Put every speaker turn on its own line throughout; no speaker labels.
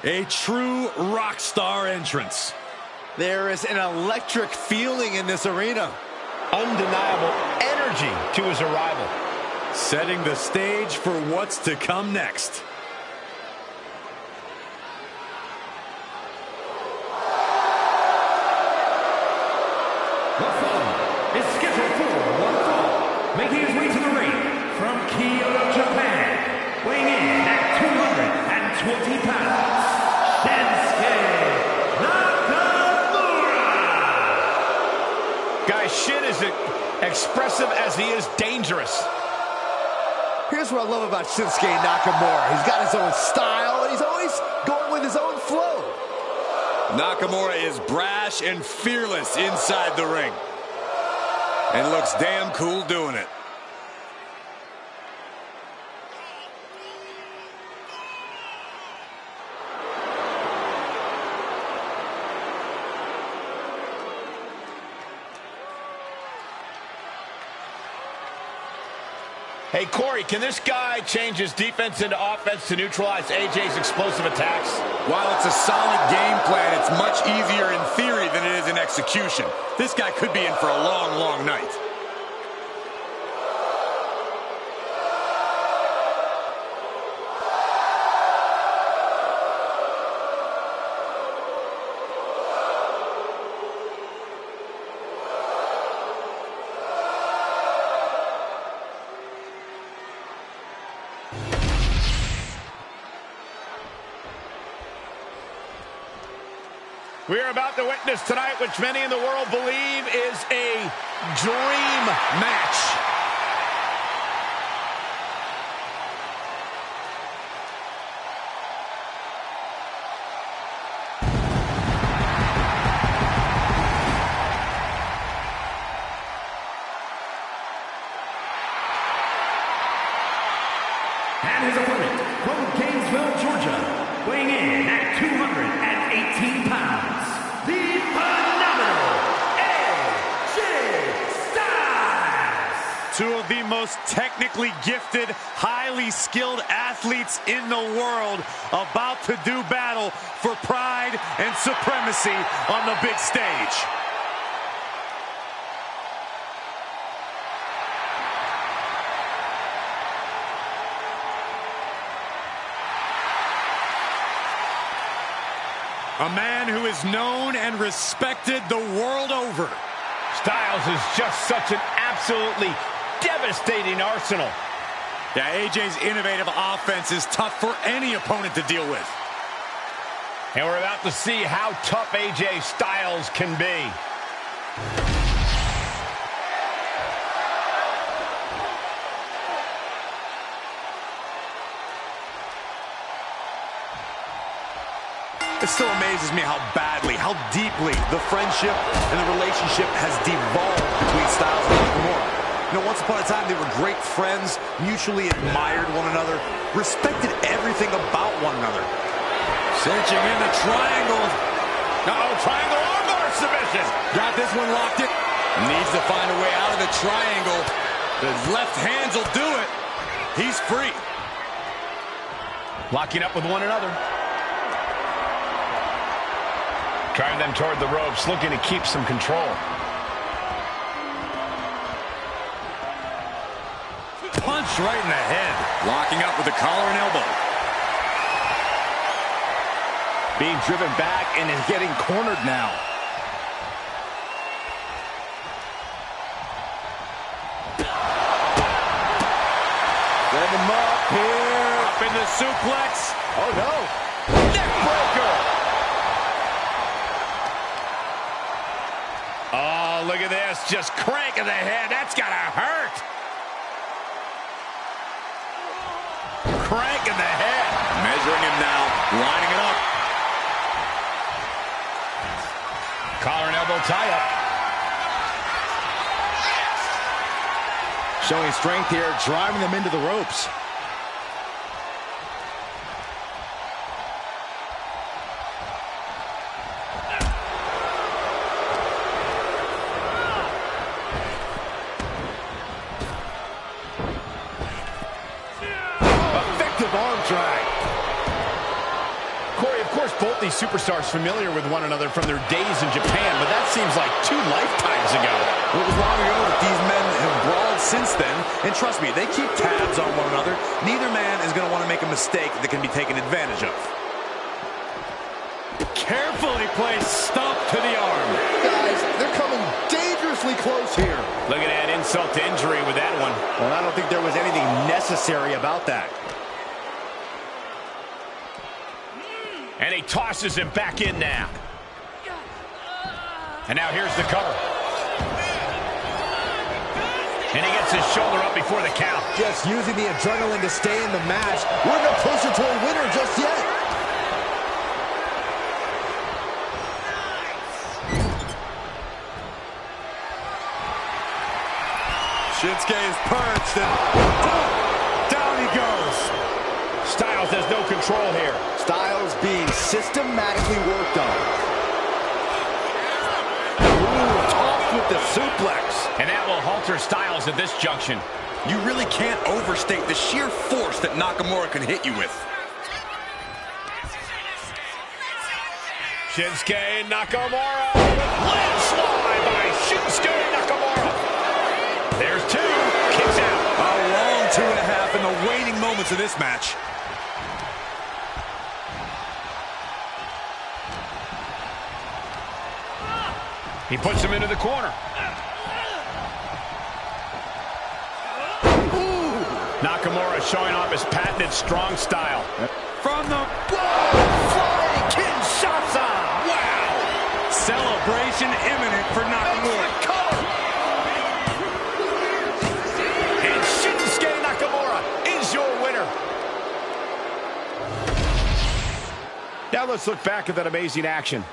A true rock star entrance.
There is an electric feeling in this arena.
Undeniable energy to his arrival.
Setting the stage for what's to come next.
The following is scheduled for one fall, making his way to the ring from Kyoto, Japan, weighing in at 220 pounds, Shinsuke Nakamura!
Guys, Shin is expressive as he is dangerous.
Here's what I love about Shinsuke Nakamura. He's got his own style, and he's always going with his own flow.
Nakamura is brash and fearless inside the ring. And looks damn cool doing it.
Hey, Corey, can this guy change his defense into offense to neutralize AJ's explosive attacks?
While it's a solid game plan, it's much easier in theory than it is in execution. This guy could be in for a long, long night.
We are about to witness tonight, which many in the world believe is a dream match.
And his opponent from Gainesville, Georgia, weighing in at 218 pounds, the phenomenal AJ Styles!
Two of the most technically gifted, highly skilled athletes in the world about to do battle for pride and supremacy on the big stage. A man who is known and respected the world over.
Styles is just such an absolutely devastating arsenal.
Yeah, AJ's innovative offense is tough for any opponent to deal with.
And we're about to see how tough AJ Styles can be.
It still amazes me how badly, how deeply the friendship and the relationship has devolved between Styles and Nakamura. You know, once upon a time, they were great friends, mutually admired one another, respected everything about one another.
Cinching in the triangle.
Uh-oh, triangle armbar submission.
Got this one locked in. Needs to find a way out of the triangle. The left hands will do it. He's free.
Locking up with one another. Driving them toward the ropes, looking to keep some control.
Punch right in the head.
Locking up with the collar and elbow.
Being driven back and is getting cornered now. Set him up here.
Up in the suplex.
Oh, no.
Neck breaker. Oh, look at this. Just cranking the head. That's got to hurt. Cranking the head.
Measuring him now. Lining it up.
Collar and elbow tie-up.
Showing strength here, driving them into the ropes. Effective arm drag.
Corey, if Of course, both these superstars familiar with one another from their days in Japan, but that seems like 2 lifetimes ago.
Well, it was long ago that these men have brawled since then, and trust me, they keep tabs on one another. Neither man is going to want to make a mistake that can be taken advantage of.
Carefully placed stomp to the arm.
Guys, they're coming dangerously close here.
Look at that insult to injury with that one.
Well, I don't think there was anything necessary about that.
And he tosses him back in now. And now here's the cover. And he gets his shoulder up before the count.
Just using the adrenaline to stay in the match. We're no closer to a winner just yet.
Shinsuke is perched and down he goes.
Styles has no control here.
Styles being systematically worked on.
Ooh, tossed with the suplex.
And that will halter Styles at this junction.
You really can't overstate the sheer force that Nakamura can hit you with.
Shinsuke Nakamura. Landslide by Shinsuke Nakamura. There's 2. Kicks out.
A long 2.5 in the waning moments of this match.
He puts him into the corner. Nakamura showing off his patented strong style.
From the
Flying Kinshasa!
Wow! Celebration imminent for Nakamura.
And Shinsuke Nakamura is your winner. Now let's look back at that amazing action.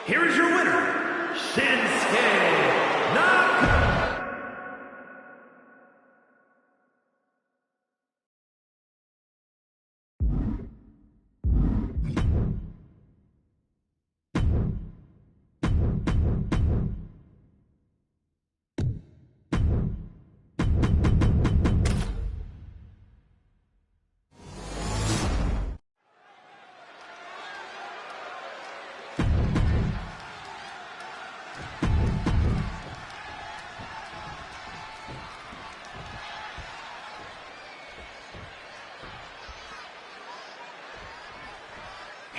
Here is your winner, Shinsuke Nakamura.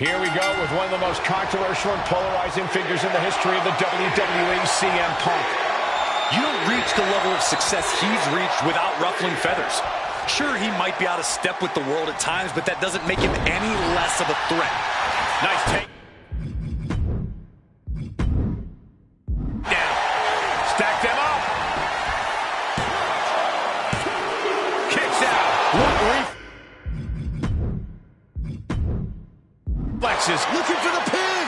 Here we go with one of the most controversial and polarizing figures in the history of the WWE, CM Punk.
You don't reach the level of success he's reached without ruffling feathers. Sure, he might be out of step with the world at times, but that doesn't make him any less of a threat.
Nice take. Down. Stack them up. Kicks out.
What grief.
Flexes.
Looking for the pin.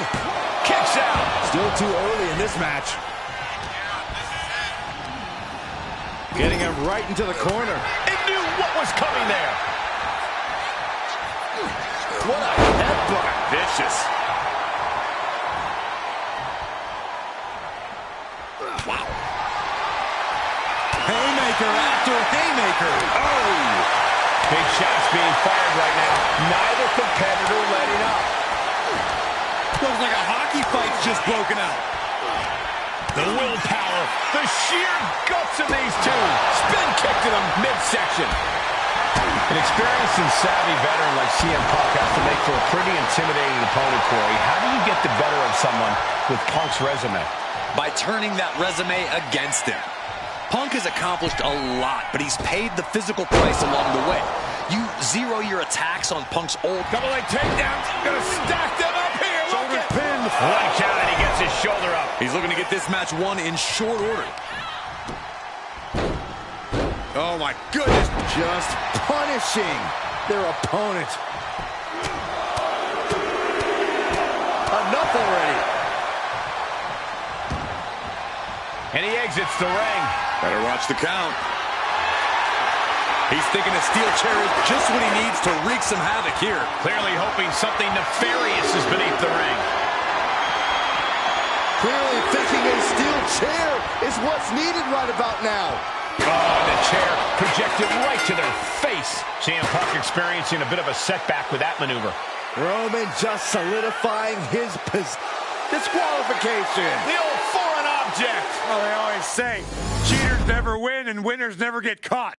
Kicks out.
Still too early in this match. Getting him right into the corner.
It knew what was coming there.
What a headbutt. Vicious.
Wow.
Haymaker after haymaker. Oh!
Big shots being fired right now. Neither competitor letting up.
Looks like a hockey fight's just broken out.
The willpower, the sheer guts of these two. Spin kick to the midsection. An experienced and savvy veteran like CM Punk has to make for a pretty intimidating opponent, Corey. How do you get the better of someone with Punk's resume?
By turning that resume against him. Punk has accomplished a lot, but he's paid the physical price along the way. You zero your attacks on Punk's old...
Double leg takedowns. Gonna stack them up here.
Shoulders pinned.
One count and he gets his shoulder up.
He's looking to get this match won in short order. Oh my goodness.
Just punishing their opponent. Enough already.
And he exits the ring.
Better watch the count. He's thinking a steel chair is just what he needs to wreak some havoc here.
Clearly hoping something nefarious is beneath the ring.
Clearly thinking a steel chair is what's needed right about now.
Oh, the chair projected right to their face. CM Punk experiencing a bit of a setback with that maneuver.
Roman just solidifying his disqualification.
The old foreign object.
Well, they always say, cheaters never win and winners never get caught.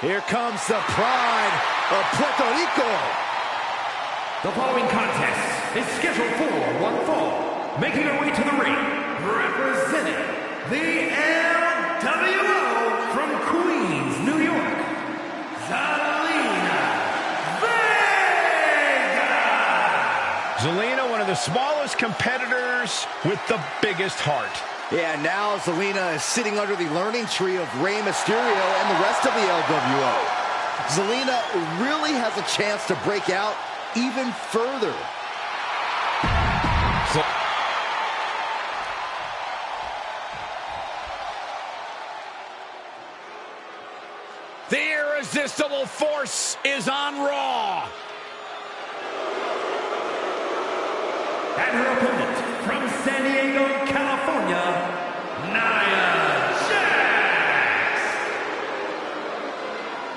Here comes the pride of Puerto Rico.
The following contest is scheduled for one fall. Making her way to the ring, representing the LWO from Queens, New York, Zelina Vega.
Zelina, one of the smallest competitors with the biggest heart.
Yeah, now Zelina is sitting under the learning tree of Rey Mysterio and the rest of the LWO. Zelina really has a chance to break out even further.
The irresistible force is on Raw.
and her opponent from San Diego, California, Nia Jax.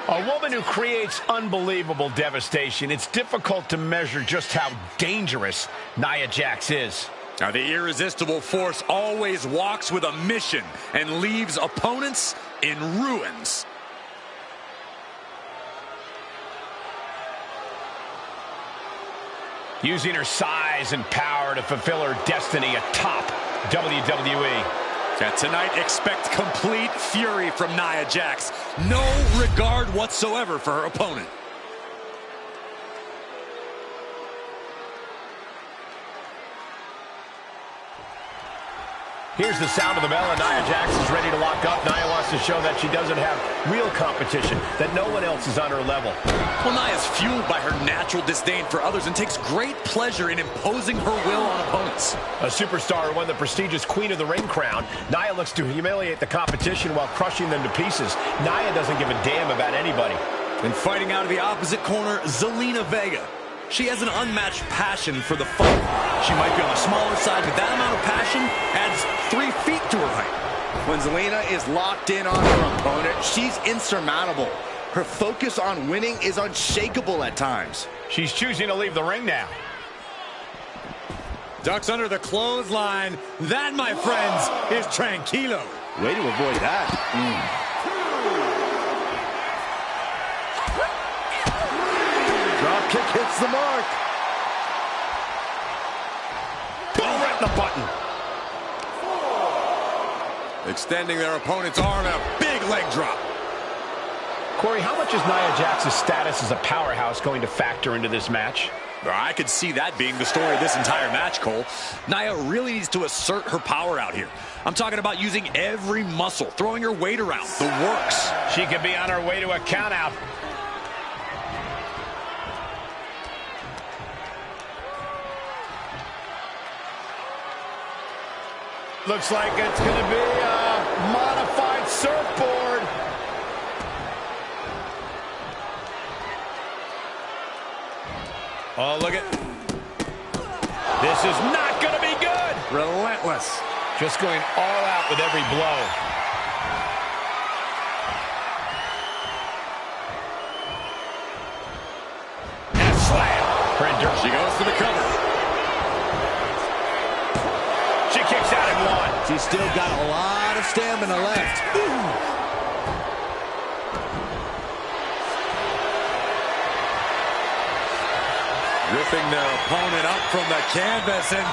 A woman who creates unbelievable devastation. It's difficult to measure just how dangerous Nia Jax is.
Now, the irresistible force always walks with a mission and leaves opponents in ruins.
Using her size and power to fulfill her destiny atop WWE.
Yeah, tonight, expect complete fury from Nia Jax. No regard whatsoever for her opponent.
Here's the sound of the bell, and Nia Jax is ready to lock up. Nia wants to show that she doesn't have real competition, that no one else is on her level.
Well, Nia's fueled by her natural disdain for others and takes great pleasure in imposing her will on opponents.
A superstar who won the prestigious Queen of the Ring crown, Nia looks to humiliate the competition while crushing them to pieces. Nia doesn't give a damn about anybody.
And fighting out of the opposite corner, Zelina Vega. She has an unmatched passion for the fight. She might be on the smaller side, but that amount of passion adds 3 feet to her height.
When Zelina is locked in on her opponent, she's insurmountable. Her focus on winning is unshakable at times.
She's choosing to leave the ring now.
Ducks under the clothesline. That, my friends, is tranquilo.
Way to avoid that. Drop kick hits the mark.
Oh, right in the button.
Extending their opponent's arm and a big leg drop.
Corey, how much is Nia Jax's status as a powerhouse going to factor into this match?
I could see that being the story of this entire match, Cole. Nia really needs to assert her power out here. I'm talking about using every muscle, throwing her weight around, the works.
She could be on her way to a countout. Looks like it's going to be a modified surfboard. Oh, look at... This is not going to be good.
Relentless.
Just going all out with every blow. And a slam.
She goes for the cover.
She kicks out in 1.
She's still got a lot of stamina left. Ooh.
Ripping their opponent up from the canvas, and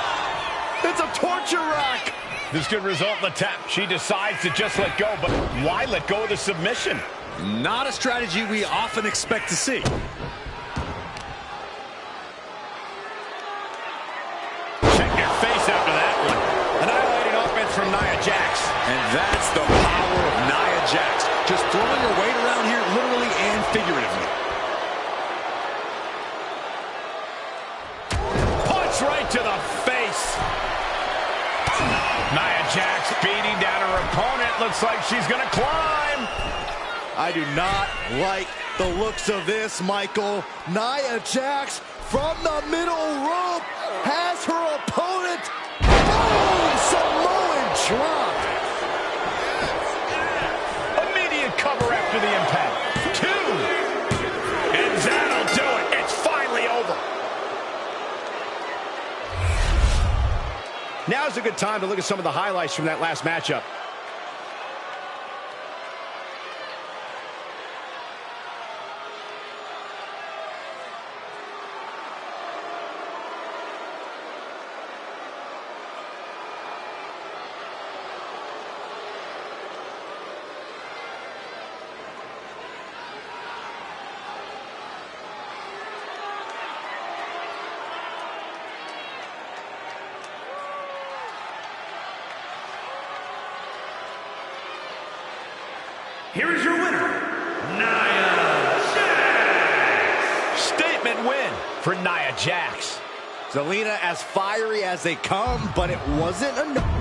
It's a torture rack.
This could result in a tap. She decides to just let go, but why let go of the submission?
not a strategy we often expect to see.
Check your face after that one. Annihilating offense from Nia Jax.
And that's the power of Nia Jax. Just throwing her weight around here literally and figuratively.
Punch right to the face. Nia Jax beating down her opponent. Looks like she's going to climb.
I do not like the looks of this, Michael. Nia Jax from the middle rope has her opponent. Boom! Samoan drop.
Immediate cover after the impact. 2. And that'll do it. It's finally over. Now's a good time to look at some of the highlights from that last matchup.
Here is your winner, Nia Jax.
Statement win for Nia Jax.
Zelina as fiery as they come, but it wasn't enough.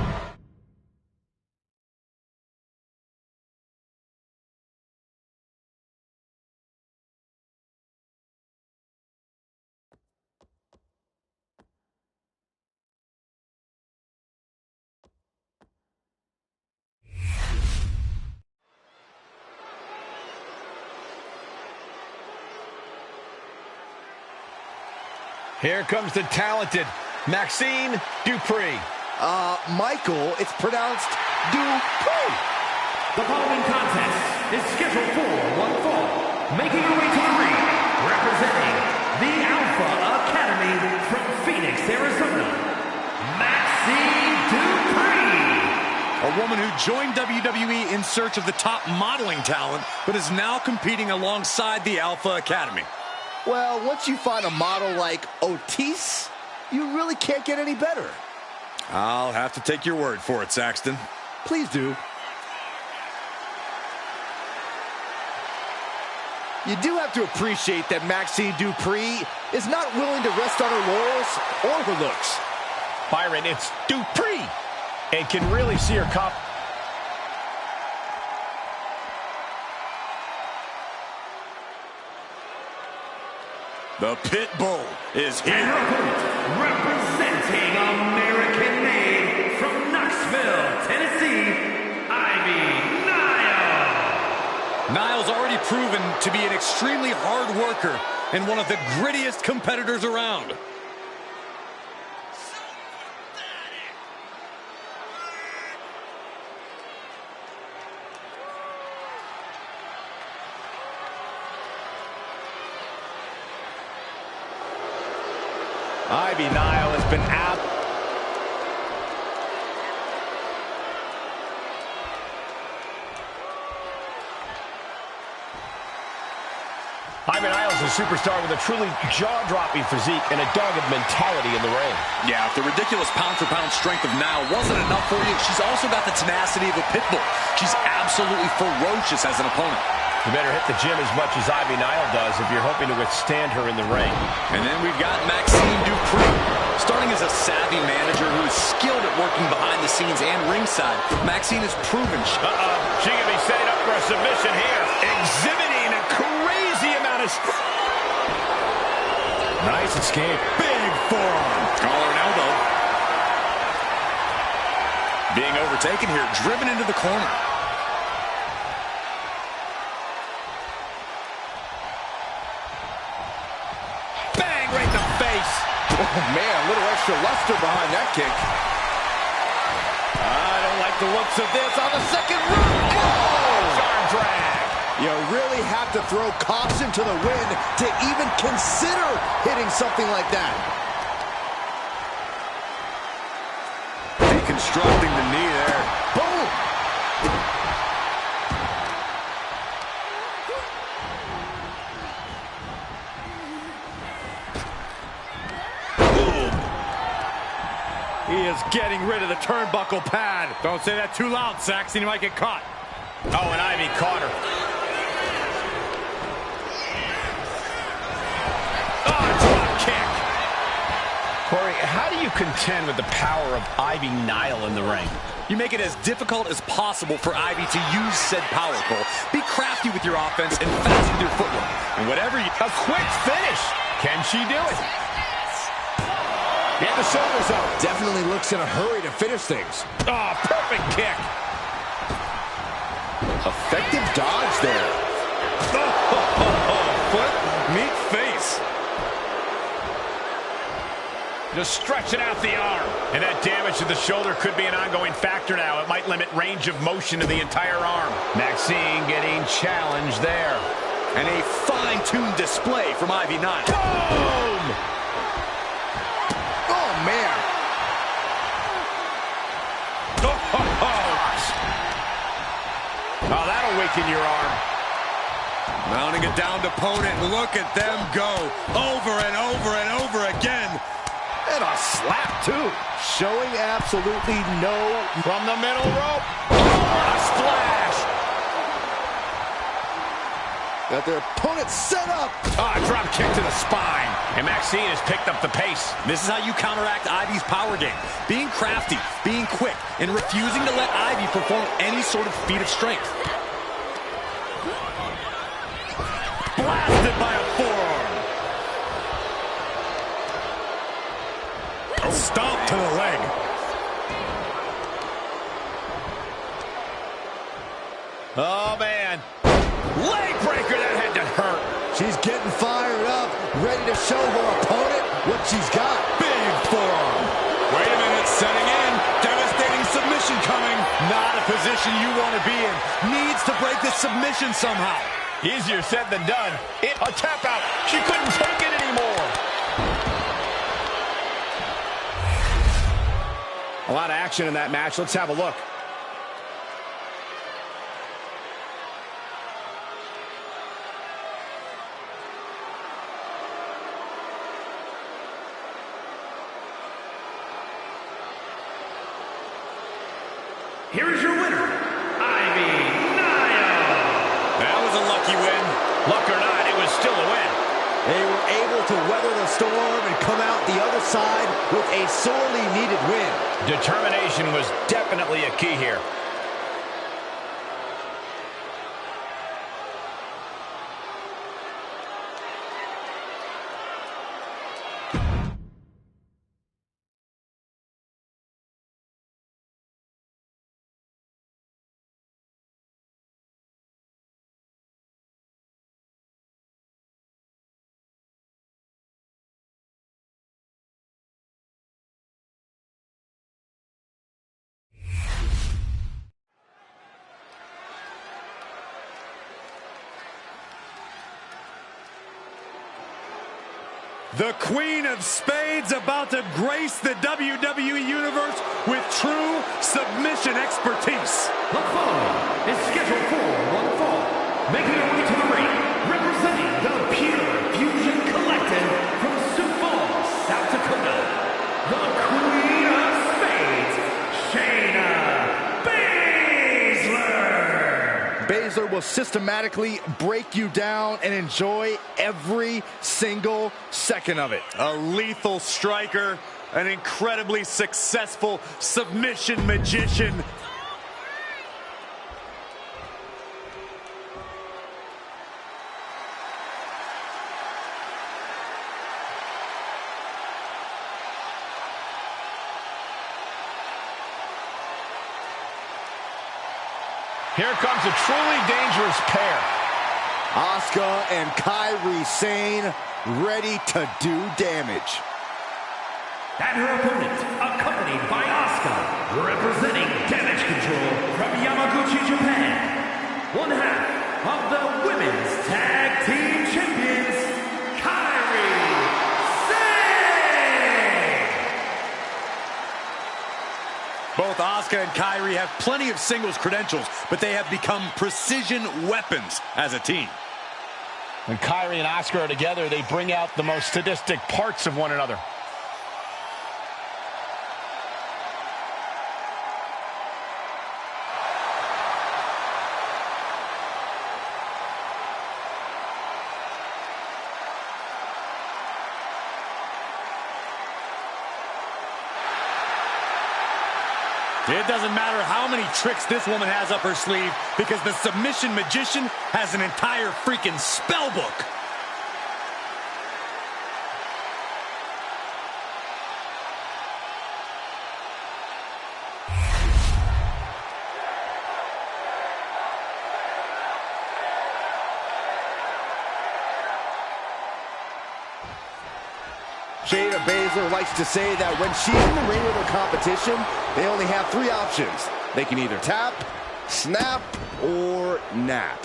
Here comes the talented Maxxine Dupri.
Michael, it's pronounced Dupri.
The following contest is scheduled for one fall. Making her way to the ring, representing the Alpha Academy from Phoenix, Arizona, Maxxine Dupri.
A woman who joined WWE in search of the top modeling talent, but is now competing alongside the Alpha Academy.
Well, once you find a model like Otis, you really can't get any better.
I'll have to take your word for it, Saxton.
Please do. You do have to appreciate that Maxxine Dupri is not willing to rest on her laurels or her looks.
Byron, it's Dupri. And can really see her cop.
The Pit Bull is
And
here.
her opponent, representing American-made from Knoxville, Tennessee, Ivy Nile.
Niles already proven to be an extremely hard worker and one of the grittiest competitors around.
Ivy Nile has been out. Ivy Nile is a superstar with a truly jaw-dropping physique and a dogged mentality in the ring.
Yeah, if the ridiculous pound-for-pound strength of Nile wasn't enough for you, she's also got the tenacity of a pit bull. She's absolutely ferocious as an opponent.
You better hit the gym as much as Ivy Nile does if you're hoping to withstand her in the ring.
And then we've got Maxxine Dupri. Starting as a savvy manager who is skilled at working behind the scenes and ringside, Maxxine has proven
She can be setting up for a submission here. Exhibiting a crazy amount of... Nice escape.
big forearm. Collar and elbow. Being overtaken here, driven into the corner.
Bang, right in the face.
Oh, man, a little extra luster behind that kick.
I don't like the looks of this on the second rope. Oh! Arm drag.
You really have to throw caution to the wind to even consider hitting something like that.
Deconstructing the knee there.
Boom!
He is getting rid of the turnbuckle pad. Don't say that too loud, Saxton. You might get caught.
Oh, and Ivy caught her. Oh, drop kick. Corey, how do you contend with the power of Ivy Nile in the ring?
You make it as difficult as possible for Ivy to use said power pole. Be crafty with your offense and fast with your footwork. And whatever you...
A quick finish. Can she do it? Get the shoulders up.
Definitely looks in a hurry to finish things.
Oh, perfect kick.
Effective dodge there.
Foot, meet face.
Just stretching out the arm. And that damage to the shoulder could be an ongoing factor now. It might limit range of motion to the entire arm. Maxxine getting challenged there.
And a fine-tuned display from Ivy Nile.
Boom!
Oh, man.
Oh, that'll weaken your arm.
Mounting a downed opponent. Look at them go. Over and over and over again.
And a slap, too. Showing absolutely no...
From the middle rope. Oh, a splash.
Got their opponent set up.
Oh, a drop kick to the spine. And Maxxine has picked up the pace.
This is how you counteract Ivy's power game. Being crafty, being quick, and refusing to let Ivy perform any sort of feat of strength. Blasted by a forearm. A stomp to the leg.
Oh, man. Leg breaker, that had to hurt.
She's getting fired up, ready to show her opponent what she's got.
Big forearm. Wait a minute, setting in. Devastating submission coming.
Not a position you want to be in. Needs to break this submission somehow.
Easier said than done. A tap out. She couldn't take it anymore.
A lot of action in that match. Let's have a look.
Here is your winner, Ivy Nile.
That was a lucky win.
Luck or not, it was still a win.
They were able to weather the storm and come out the other side with a sorely needed win.
Determination was definitely a key here.
The Queen of Spades about to grace the WWE Universe with true submission expertise.
The following is scheduled for one fall. Making her way to the ring, representing the Pure Fusion Collective from Sioux Falls, South Dakota. The Queen of Spades, Shayna Baszler.
Baszler will systematically break you down and enjoy every single second of it.
A lethal striker, an incredibly successful submission magician.
Here comes a truly dangerous pair.
Asuka and Kairi Sane ready to do damage.
And her opponent, accompanied by Asuka, representing Damage Control from Yamaguchi, Japan. One half of the Women's Tag Team Champions, Kairi Sane.
Both Asuka and Kairi have plenty of singles credentials, but they have become precision weapons as a team.
When Kairi and Asuka are together, they bring out the most sadistic parts of one another.
It doesn't matter how many tricks this woman has up her sleeve, because the submission magician has an entire freaking spell book.
Shayna Baszler likes to say that when she's in the ring with her competition, they only have three options. They can either tap, snap, or nap.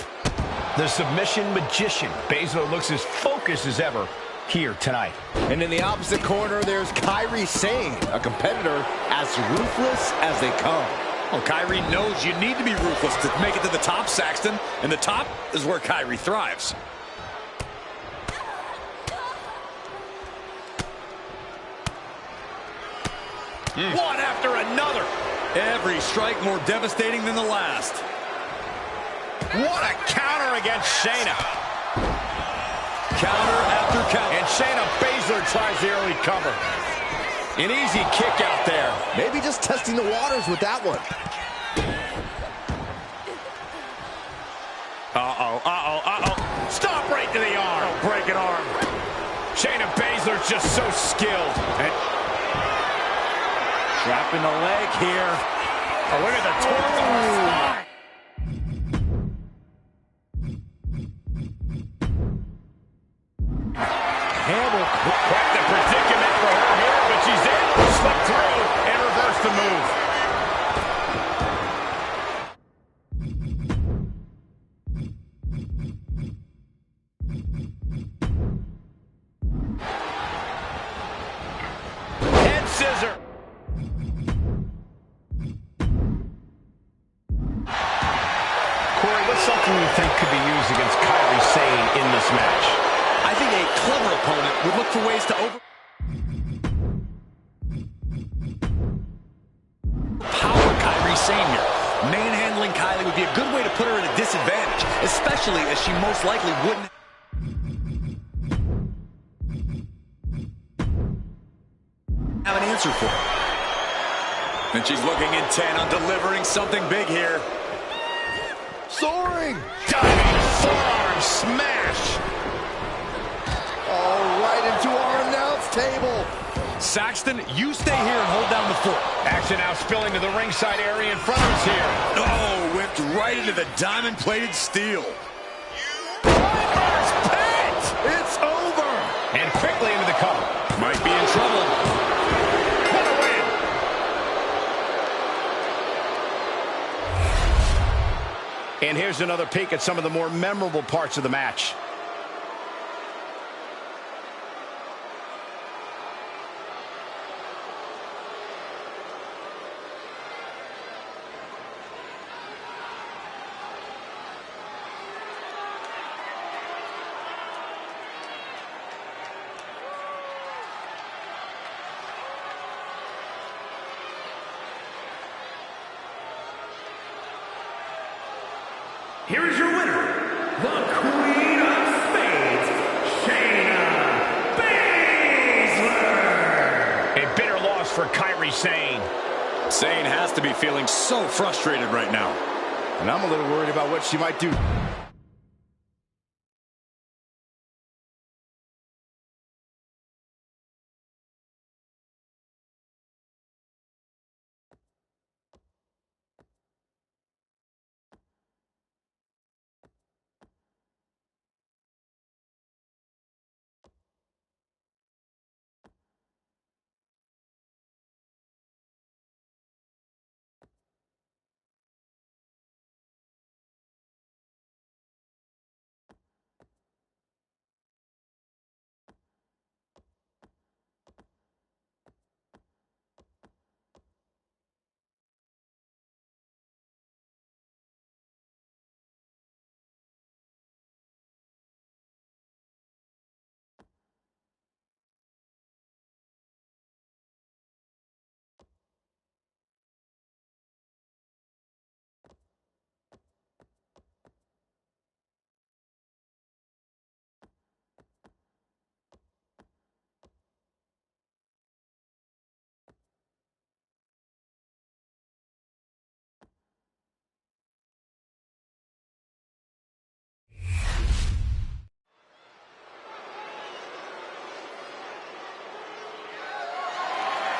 The submission magician. Baszler looks as focused as ever here tonight.
And in the opposite corner, there's Kairi Sane, a competitor as ruthless as they come.
Well, Kairi knows you need to be ruthless to make it to the top, Saxton. And the top is where Kairi thrives. One after another. Every strike more devastating than the last.
What a counter against Shayna.
Counter after counter.
And Shayna Baszler tries the early cover. An easy kick out there.
Maybe just testing the waters with that one.
Stop right to the arm.
Oh, break an arm.
Shayna Baszler's just so skilled. And
trapping the leg here.
oh, look at the torso.
Hammer.
Quite the predicament
would look for ways to power Kairi Sane here. Manhandling Kylie would be a good way to put her at a disadvantage, especially as she most likely wouldn't have an answer for it. And she's looking intent on delivering something big here.
Soaring!
Diving forearm smash.
Oh, right into our announce table.
Saxton, you stay here and hold down the fort.
Action now spilling to the ringside area in front of us here.
Oh, whipped right into the diamond-plated steel.
Piper's Pit!
It's over.
And quickly into the cover.
Might be in trouble.
What a win!
And here's another peek at some of the more memorable parts of the match.
Here is your winner, the Queen of Spades, Shayna Baszler.
A bitter loss for Kairi Sane.
Sane has to be feeling so frustrated right now.
And I'm a little worried about what she might do.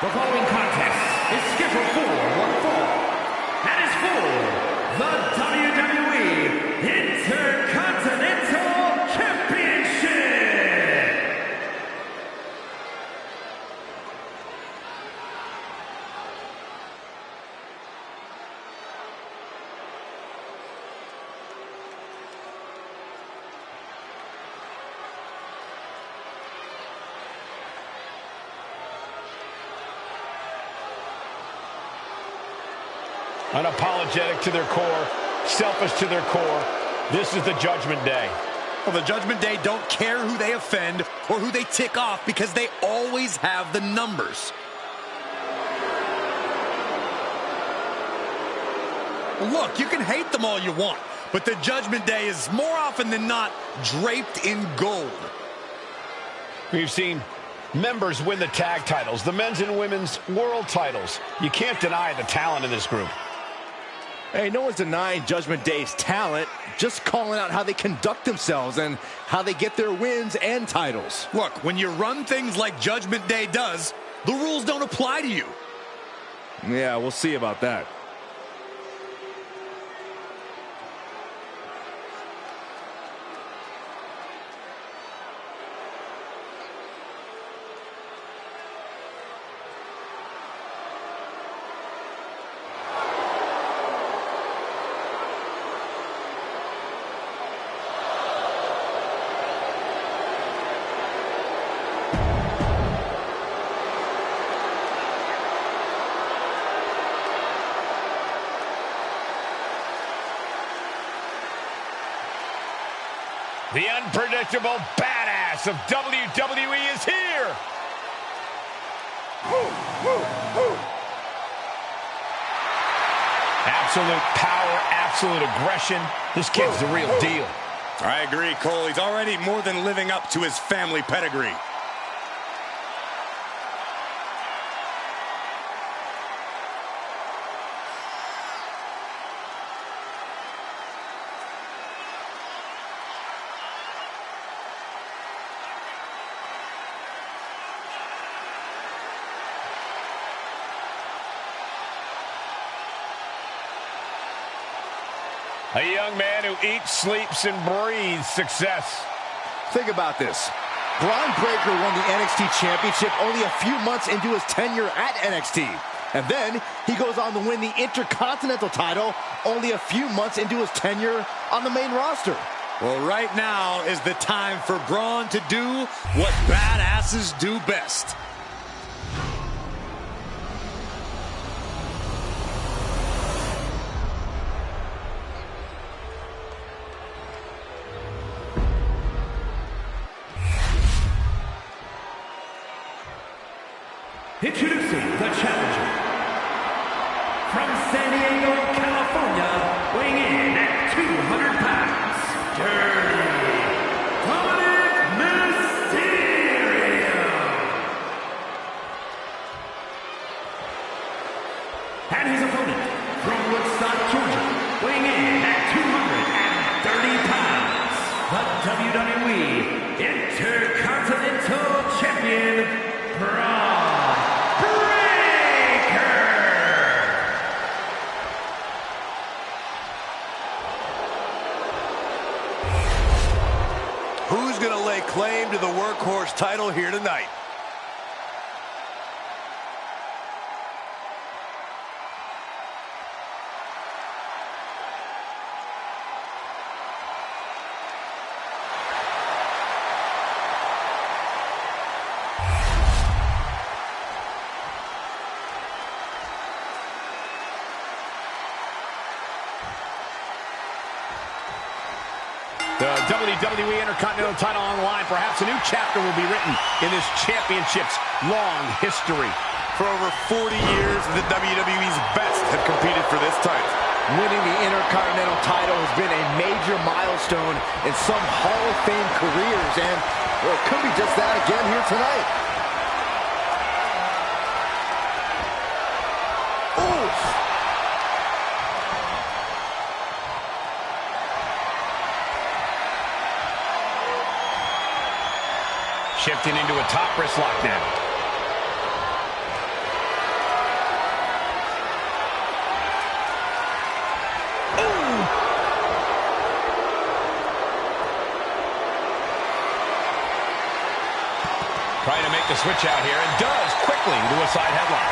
The following contest is scheduled for one fall. That is for the WWE Intercontinental Championship.
Unapologetic to their core, selfish to their core. This is the Judgment Day.
Well, the Judgment Day don't care who they offend or who they tick off because they always have the numbers. Look, you can hate them all you want, but the Judgment Day is more often than not draped in gold.
We've seen members win the tag titles, the men's and women's world titles. You can't deny the talent in this group.
Hey, no one's denying Judgment Day's talent, just calling out how they conduct themselves and how they get their wins and titles.
Look, when you run things like Judgment Day does, the rules don't apply to you.
Yeah, we'll see about that.
The unpredictable badass. class of WWE is here. Absolute power, absolute aggression. This kid's the real deal.
I agree, Cole. He's already more than living up to his family pedigree.
A young man who eats, sleeps, and breathes success.
Think about this. Bron Breakker won the NXT Championship only a few months into his tenure at NXT. And then he goes on to win the Intercontinental title only a few months into his tenure on the main roster.
Well, right now is the time for Braun to do what badasses do best.
Introducing the challenger from San Diego, California, weighing in at 200 pounds, Dirty Dominic Mysterio. And his opponent from Woodstock, Georgia, weighing in at 230 pounds, the WWE Intercontinental Champion, Braun.
Who's going to lay claim to the workhorse title here tonight?
The WWE Intercontinental title on the line. Perhaps a new chapter will be written in this championship's long history.
For over 40 years, the WWE's best have competed for this title.
Winning the Intercontinental title has been a major milestone in some Hall of Fame careers, and well, it could be just that again here tonight. Oof.
Shifting into a top wrist lock now. Ooh. Trying to make the switch out here, and does quickly to a side headlock.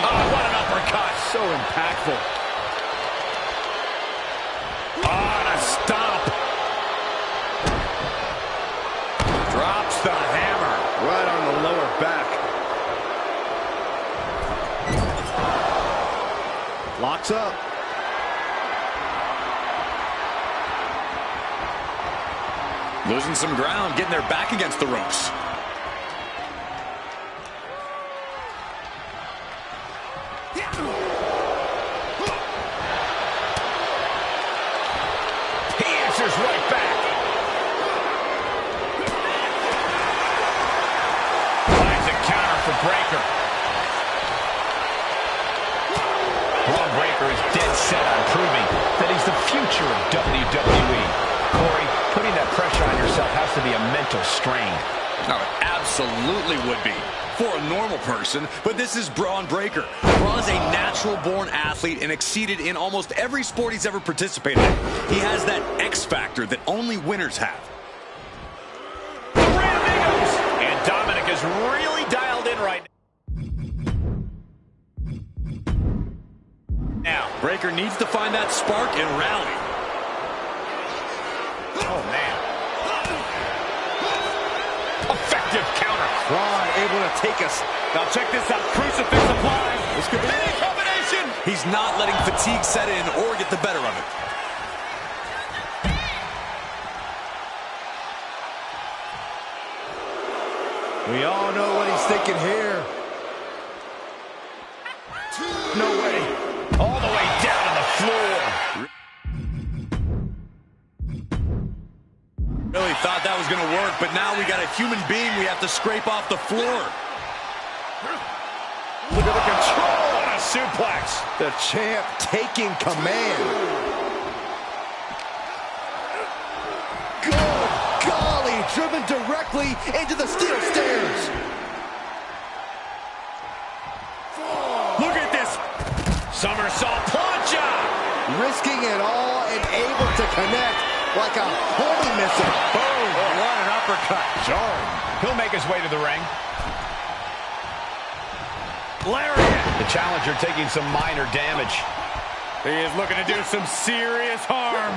Oh, what an uppercut.
So impactful.
Stomp.
Drops the hammer.
Right on the lower back. Locks up.
Losing some ground, getting their back against the ropes.
Right back. Finds a counter for Breakker. Braun Breakker is dead set on proving that he's the future of WWE. Corey, putting that pressure on yourself has to be a mental strain.
No, it absolutely would be for a normal person, but this is Braun Breakker. Braun is a natural-born athlete and exceeded in almost every sport he's ever participated in. He has that X factor that only winners have.
And Dominic is really dialed in right now.
Breakker needs to find that spark and rally.
Oh, man. Effective counter.
Braun able to take us.
Now check this out. Crucifix applied.
This could be
Big combination. He's not letting fatigue set in or get the better of it.
We all know what he's thinking here.
No way. All the way down to the floor.
Really thought that was going to work, but now we got a human being we have to scrape off the floor.
Look at the control on a suplex.
The champ taking command. Good golly, driven directly into the steel stairs.
Look at this.
Somersault plancha.
Risking it all and able to connect like a homing missile.
Boom. What an uppercut. Jarring. He'll make his way to the ring.
Lariat.
The challenger taking some minor damage.
He is looking to do some serious harm.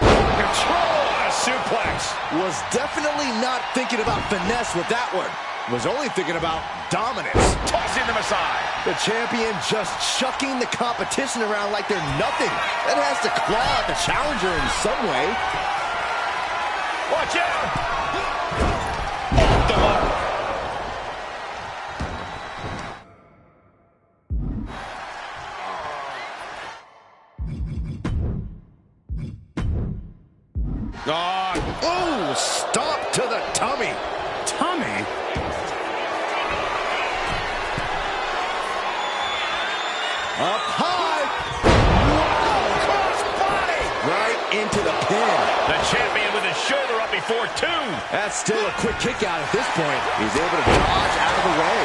Control on a suplex.
Was definitely not thinking about finesse with that one. Was only thinking about dominance.
Tossing them aside.
The champion just chucking the competition around like they're nothing. That has to claw at the challenger in some way.
Watch out. Off the mark.
Oh, stop to the tummy.
Tummy?
Up high. Wow, cross body. Right into the pin.
The champion with his shoulder up before two.
That's still a quick kick out at this point. He's able to dodge out of the way.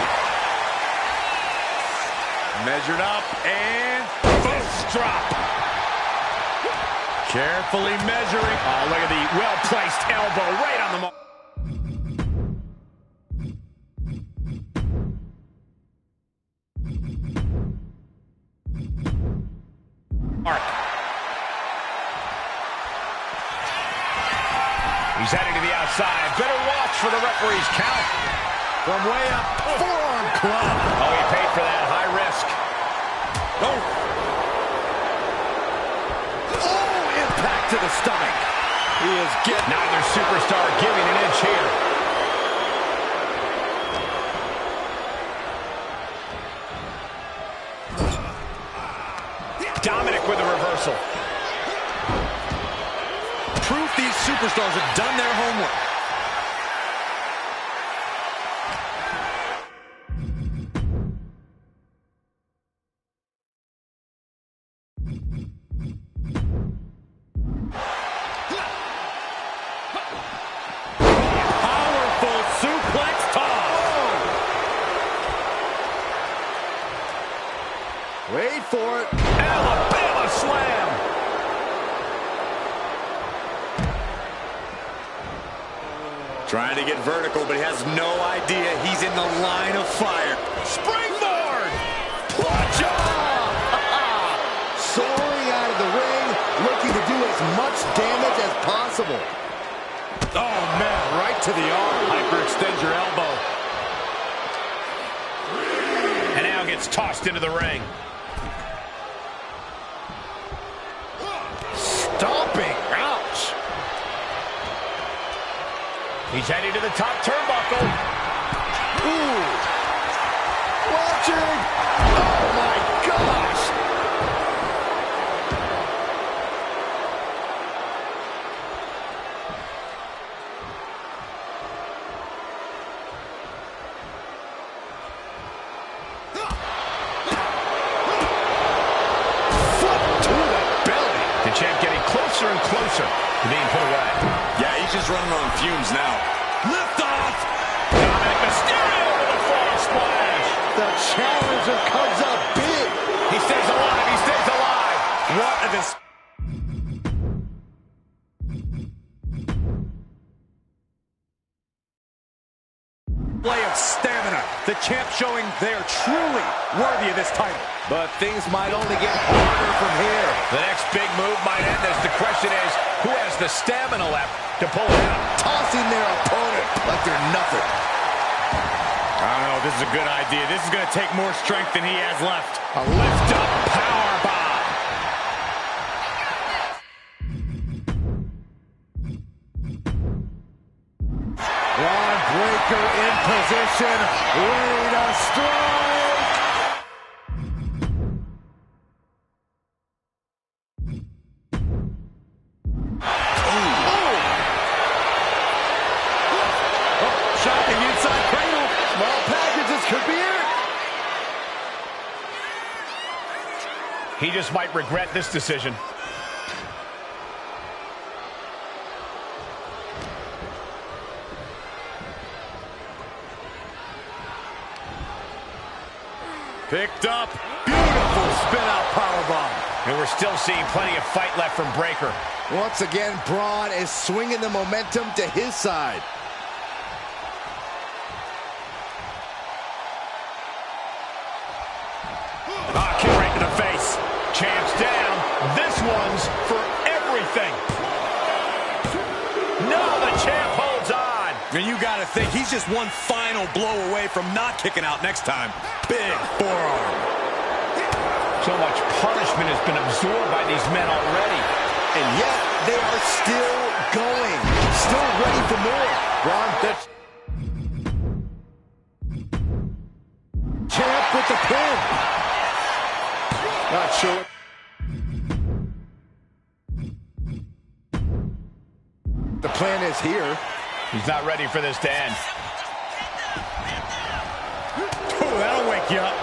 Measured up and
Fist drop.
carefully measuring.
Oh, look at the well-placed elbow right on the mark. He's heading to the outside. Better watch for the referee's count.
From way up.
Forearm club.
Oh, he paid for that. High risk.
Oh, impact to the stomach. He is getting...
Neither superstar giving an inch here. Dominic with a reversal.
Proof these superstars have done their homework.
Powerful suplex toss.
Wait for it.
Alabama slam.
Trying to get vertical, but he has no idea he's in the line of fire.
Springboard. Plancha.
Soaring out of the ring, looking to do as much damage as possible.
Oh, man, right to the arm.
Hyperextend your elbow. And now gets tossed into the ring.
Stomping. Ouch.
He's heading to the top turnbuckle.
Ooh. Watching. Oh, my gosh. Foot to the belly.
The champ getting closer and closer to being put away.
Yeah, he's just running on fumes now.
Lift off. Dominic Mysterio with a frog splash.
The challenger comes up big.
He stays alive. He stays alive.
What a display of stamina. The champ showing they are truly worthy of this title.
But things might only get harder from here.
The next big move might end this. The question is, who has the stamina left to pull it out?
Tossing their opponent like they're nothing.
I don't know if this is a good idea. This is going to take more strength than he has left. A lift-up powerbomb.
Bron Breakker in position, ready to strike.
Shocking inside cradle.
Small packages could be it.
He just might regret this decision.
Picked up. Beautiful spin-out powerbomb.
And we're still seeing plenty of fight left from Breakker.
Once again, Bron is swinging the momentum to his side.
Ah, kick right to the face. Champ's down. This one's for everything. No, the champ holds on.
And you got to think he's just one final blow away from not kicking out next time. Big forearm.
So much punishment has been absorbed by these men already.
And yet, they are still going. Still ready for more. Bron, that's... Champ with the pin. Not sure. The plan is here.
He's not ready for this to end.
Oh, that'll wake you up.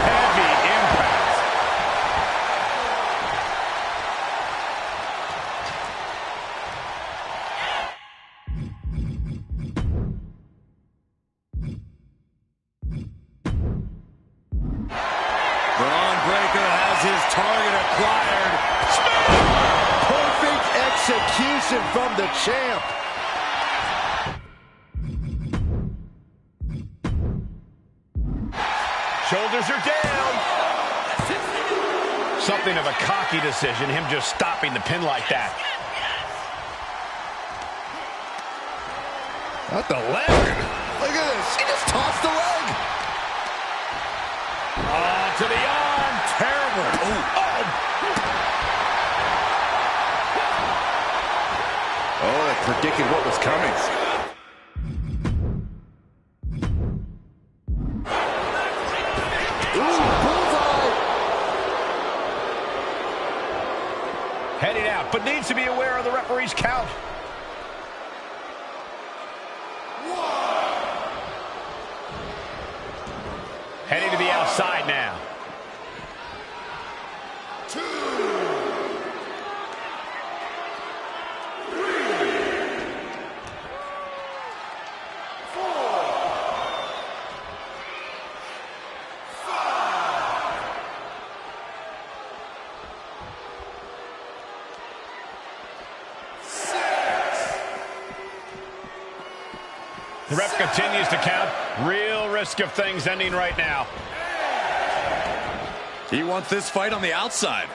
Heavy impact.
Bron Breakker has his target acquired.
Perfect execution from the champ.
Shoulders are down. Something of a cocky decision, him just stopping the pin like that.
Not the leg.
Look at this. He just tossed the leg.
To the arm. Terrible.
Oh, it predicted what was coming. Ooh, bullseye.
Heading out, but needs to be aware of the referee's count. Heading to the outside now. The ref continues to count. Real risk of things ending right now.
He wants this fight on the outside.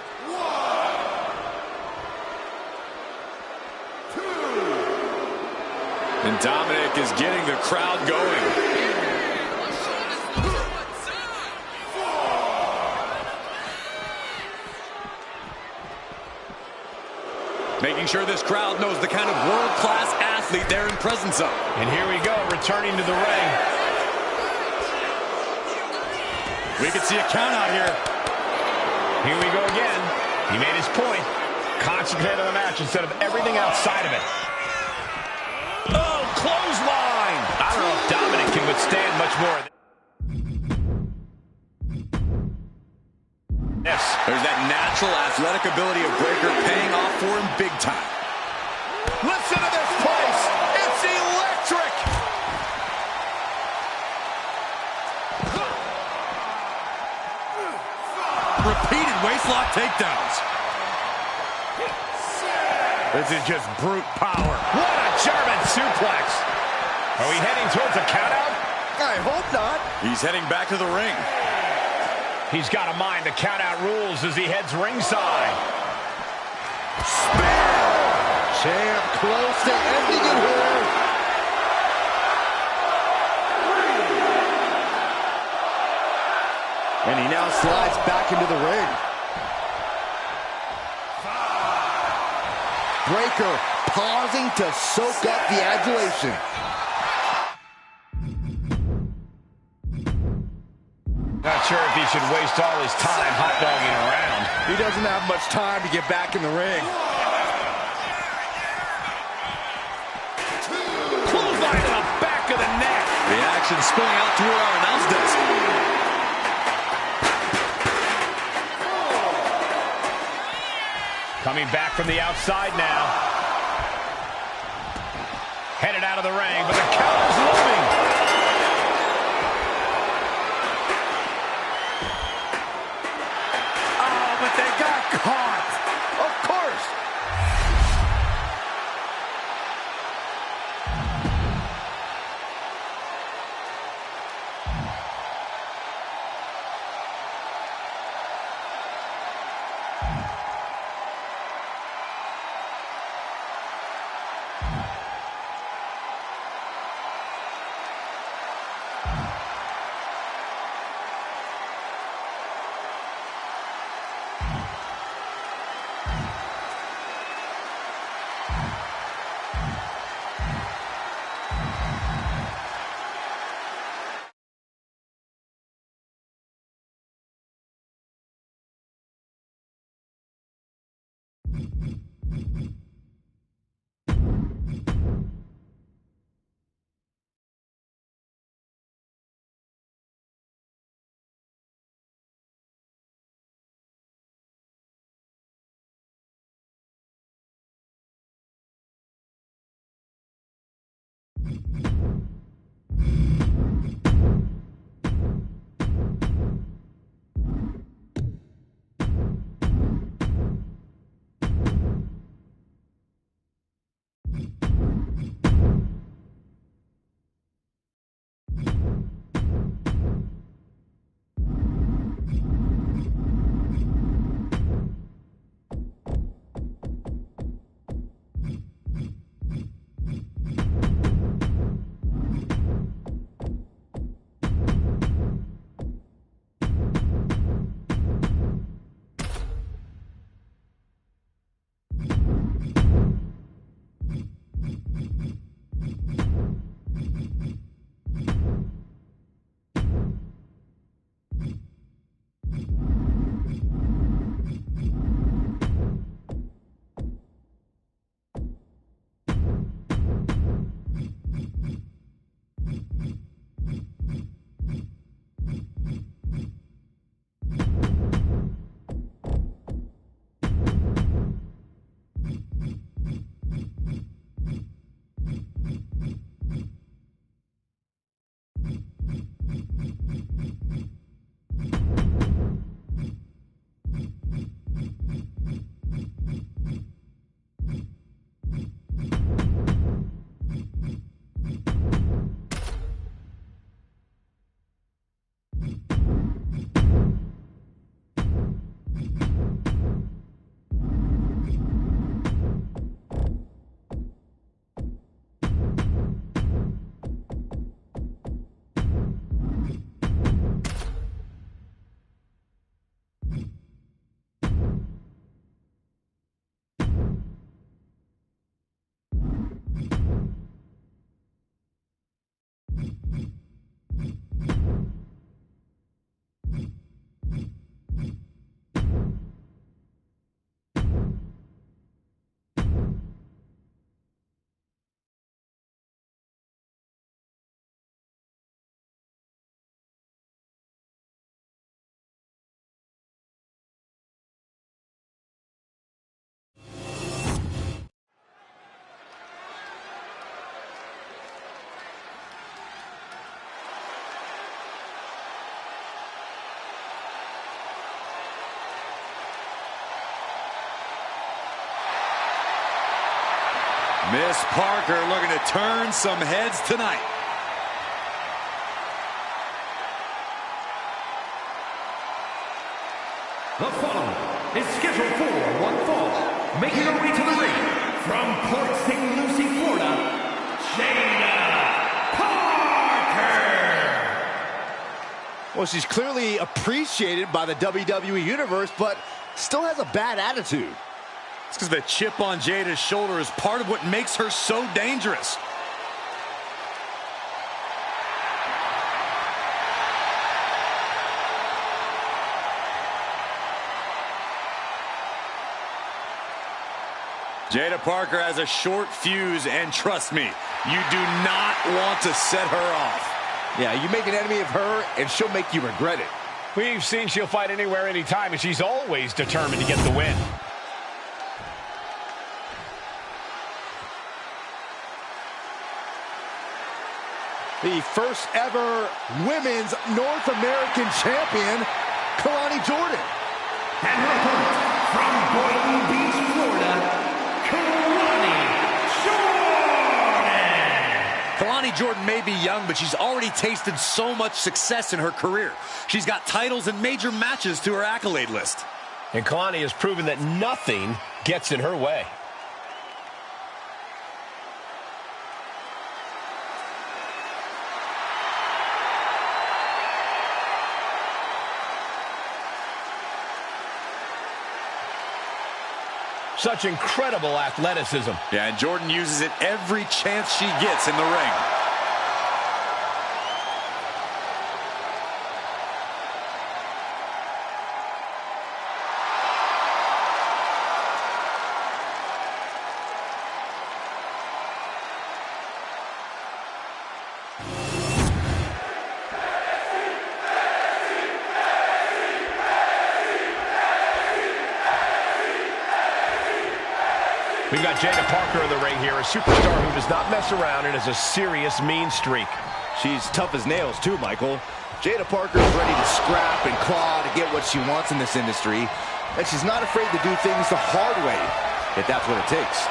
And Dominic is getting the crowd going. Making sure this crowd knows the kind of world-class athlete they're in presence of.
And here we go, returning to the ring.
We could see a count out here.
Here we go again. He made his point. Concentrate on the match instead of everything outside of it. Oh, clothesline! I don't know if Dominic can withstand much more of this.
There's that natural athletic ability of Breakker paying off for him big time.
Listen to this place! It's electric!
Repeated waistlock takedowns.
This is just brute power.
What a German suplex! Are we heading towards a countout?
I hope not.
He's heading back to the ring.
He's got to mind the countout rules as he heads ringside.
champ close to ending it here. And he now slides back into the ring. Breakker pausing to soak up the adulation.
Not sure if he should waste all his time hot-dogging around.
He doesn't have much time to get back in the ring.
Clothesline to the back of the neck.
The action spilling out toward our announce desk.
Coming back from the outside now. Headed out of the ring, but the counter's looming.
Oh, but they got caught. Of course.
Miss Parker looking to turn some heads tonight.
The following is scheduled for one fall, making her way to the ring from Port St. Lucie, Florida, Jada Parker.
Well, she's clearly appreciated by the WWE Universe, but still has a bad attitude.
It's because the chip on Jada's shoulder is part of what makes her so dangerous. Jada Parker has a short fuse, and trust me, you do not want to set her off.
Yeah, you make an enemy of her, and she'll make you regret it.
We've seen she'll fight anywhere, anytime, and she's always determined to get the win.
The first ever Women's North American Champion, Kelani Jordan.
And her opponent from Boynton Beach, Florida, Kelani Jordan.
Kelani Jordan may be young, but she's already tasted so much success in her career. She's got titles and major matches to her accolade list.
And Kelani has proven that nothing gets in her way. Such incredible athleticism.
Yeah, and Jordan uses it every chance she gets in the ring.
We've got Jada Parker in the ring here, a superstar who does not mess around and has a serious mean streak.
She's tough as nails, too, Michael. Jada Parker's ready to scrap and claw to get what she wants in this industry, and she's not afraid to do things the hard way, if that's what it takes.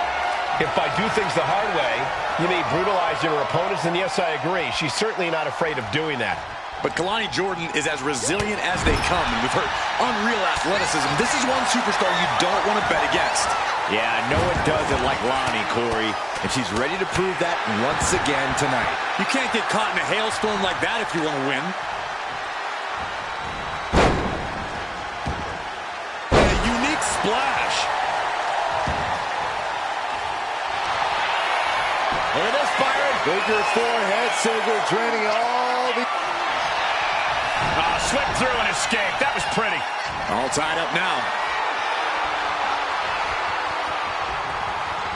If by do things the hard way, you mean brutalizing her opponents, then yes, I agree. She's certainly not afraid of doing that.
But Kelani Jordan is as resilient as they come, and with her unreal athleticism, this is one superstar you don't want to bet against.
Yeah, no one does it like Lonnie, Corey, and she's ready to prove that once again tonight.
You can't get caught in a hailstorm like that if you want to win. And a unique splash.
Look at this, Byron. Figure four head scissor draining all the...
Slipped through and escaped. That was pretty.
All tied up now.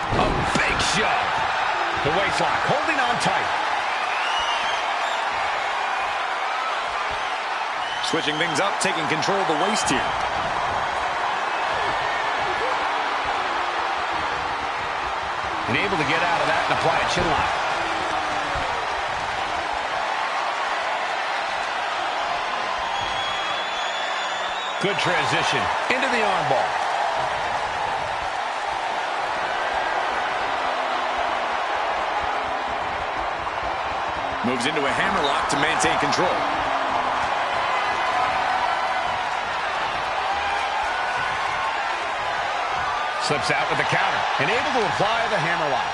A big shove. The waistlock holding on tight.
Switching things up, taking control of the waist here.
And able to get out of that and apply a chin lock. Good transition into the armbar.
Moves into a hammerlock to maintain control.
Slips out with the counter and able to apply the hammerlock.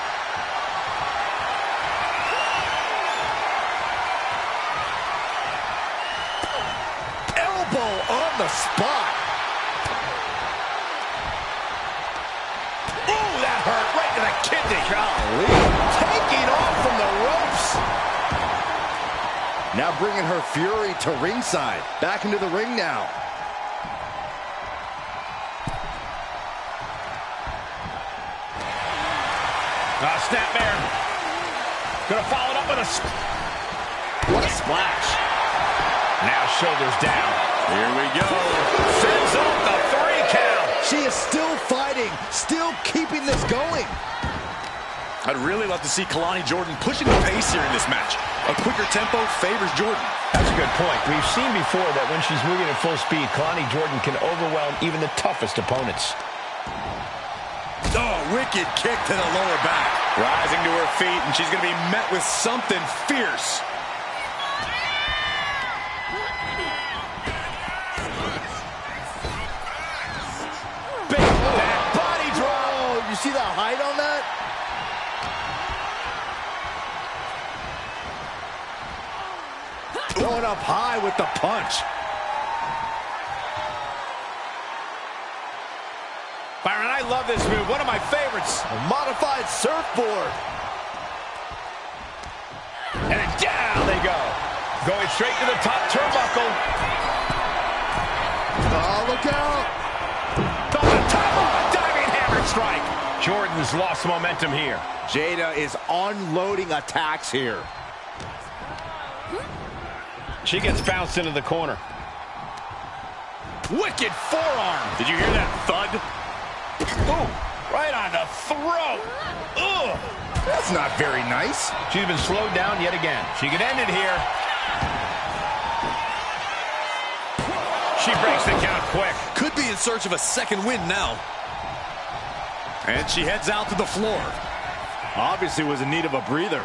Elbow on the spot.
Ooh, that hurt right to the kidney.
Golly. Taking off from the ropes. Now bringing her fury to ringside. Back into the ring now.
Snapmare. Gonna follow it up with a...
What a splash.
Now shoulders down.
Here we go.
Sends up the 3 count.
She is still fighting, still keeping this going.
I'd really love to see Kelani Jordan pushing the pace here in this match. A quicker tempo favors Jordan.
That's a good point. We've seen before that when she's moving at full speed, Kelani Jordan can overwhelm even the toughest opponents.
Oh, wicked kick to the lower back. Rising to her feet, and she's going to be met with something fierce.
Big body drop. You see the height on that?
Going up high with the punch.
Byron, I love this move. One of my favorites.
A modified surfboard.
And down they go. Going straight to the top turnbuckle.
Oh, look out.
On the top of a diving hammer strike. Jordan's lost momentum here.
Jada is unloading attacks here.
She gets bounced into the corner. Wicked forearm. Did you hear that thud? Ooh, right on the throat. Ugh.
That's not very nice.
She's been slowed down yet again. She could end it here. She breaks the count quick.
Could be in search of a second win now.
And she heads out to the floor. Obviously was in need of a breather.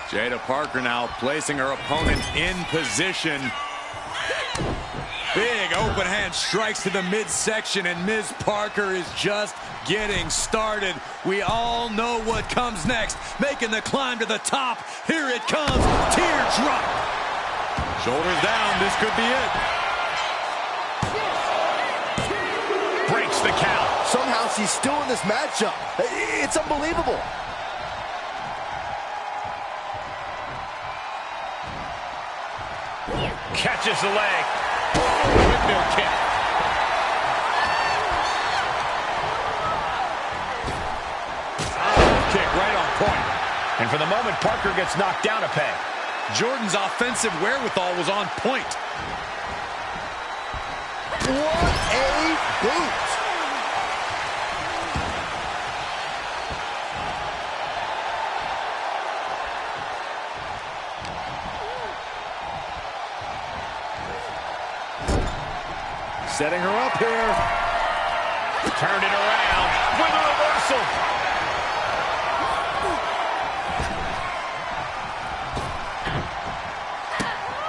Jada Parker now placing her opponent in position. Big open hand strikes to the midsection, and Ms. Parker is just getting started. We all know what comes next. Making the climb to the top. Here it comes. Teardrop. Shoulders down. This could be it.
Breaks the count.
Somehow she's still in this matchup. It's unbelievable.
Catches the leg. Windmill kick.
Kick right on point.
And for the moment, Parker gets knocked down a peg.
Jordan's offensive wherewithal was on point.
What a boot.
Setting her up here.
Turned it around with a reversal.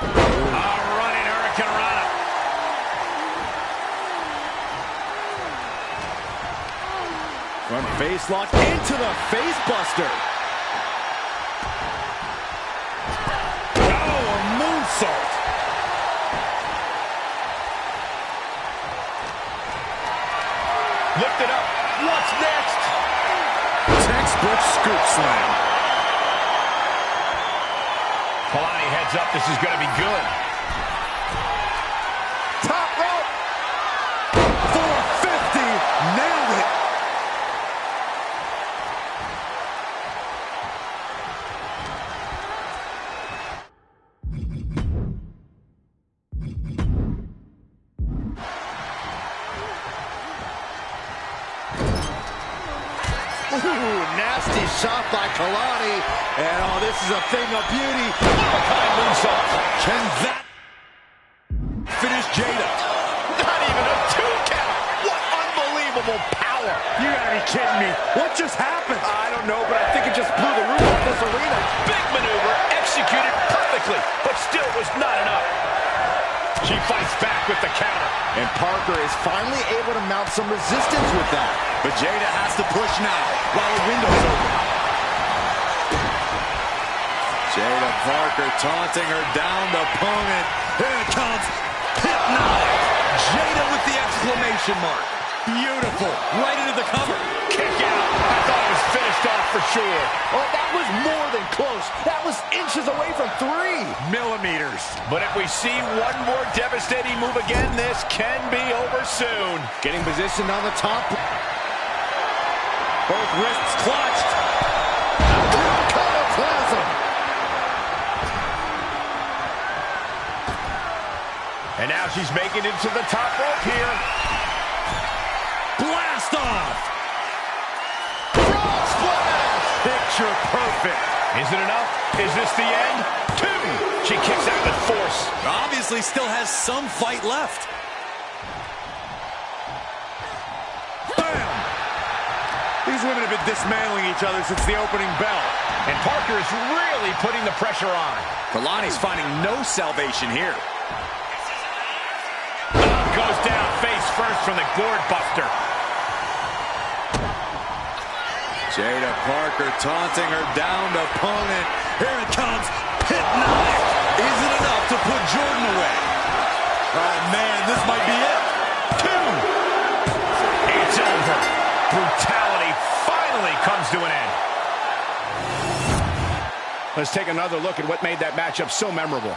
A running hurricanrana.
Front face lock into the face buster. Oh, a moonsault.
Lift it up. What's next?
Textbook scoop slam.
Kalani heads up. This is going to be good.
Top rope.
450. Nailed it.
Ooh, nasty shot by Kalani. And oh, this is a thing of beauty.
One-of-a-kind moonsault.
Can that finish Jada?
Not even a 2 count. What unbelievable power.
You gotta be kidding me. What just happened?
I don't know, but I think it just blew the roof off this arena. Big maneuver, executed perfectly, but still was not enough. She fights back with the counter.
And Parker is finally able to mount some resistance with that.
But Jada has to push now while the window's open. Jada Parker taunting her downed opponent. Here it comes. Hypnotic. Jada with the exclamation mark. Beautiful. Right into the cover.
Kick out. I thought it was finished off for sure.
Oh, that was more than close. That was inches away from 3
Millimeters.
But if we see one more devastating move again, this can be over soon.
Getting positioned on the top. Both wrists clutched.
Iconoclasm.
And now she's making it to the top rope here.
Blast off.
Frog splash.
Picture perfect.
Is it enough? Is this the end? 2. She kicks out with force.
Obviously still has some fight left.
Bam.
These women have been dismantling each other since the opening bell.
And Parker is really putting the pressure on.
Kalani's finding no salvation here.
down face first from the board buster.
Jada Parker taunting her downed opponent. Here it comes. Pit knife. Is it enough to put Jordan away? Oh, man, this might be it. 2.
It's over. Brutality finally comes to an end.
Let's take another look at what made that matchup so memorable.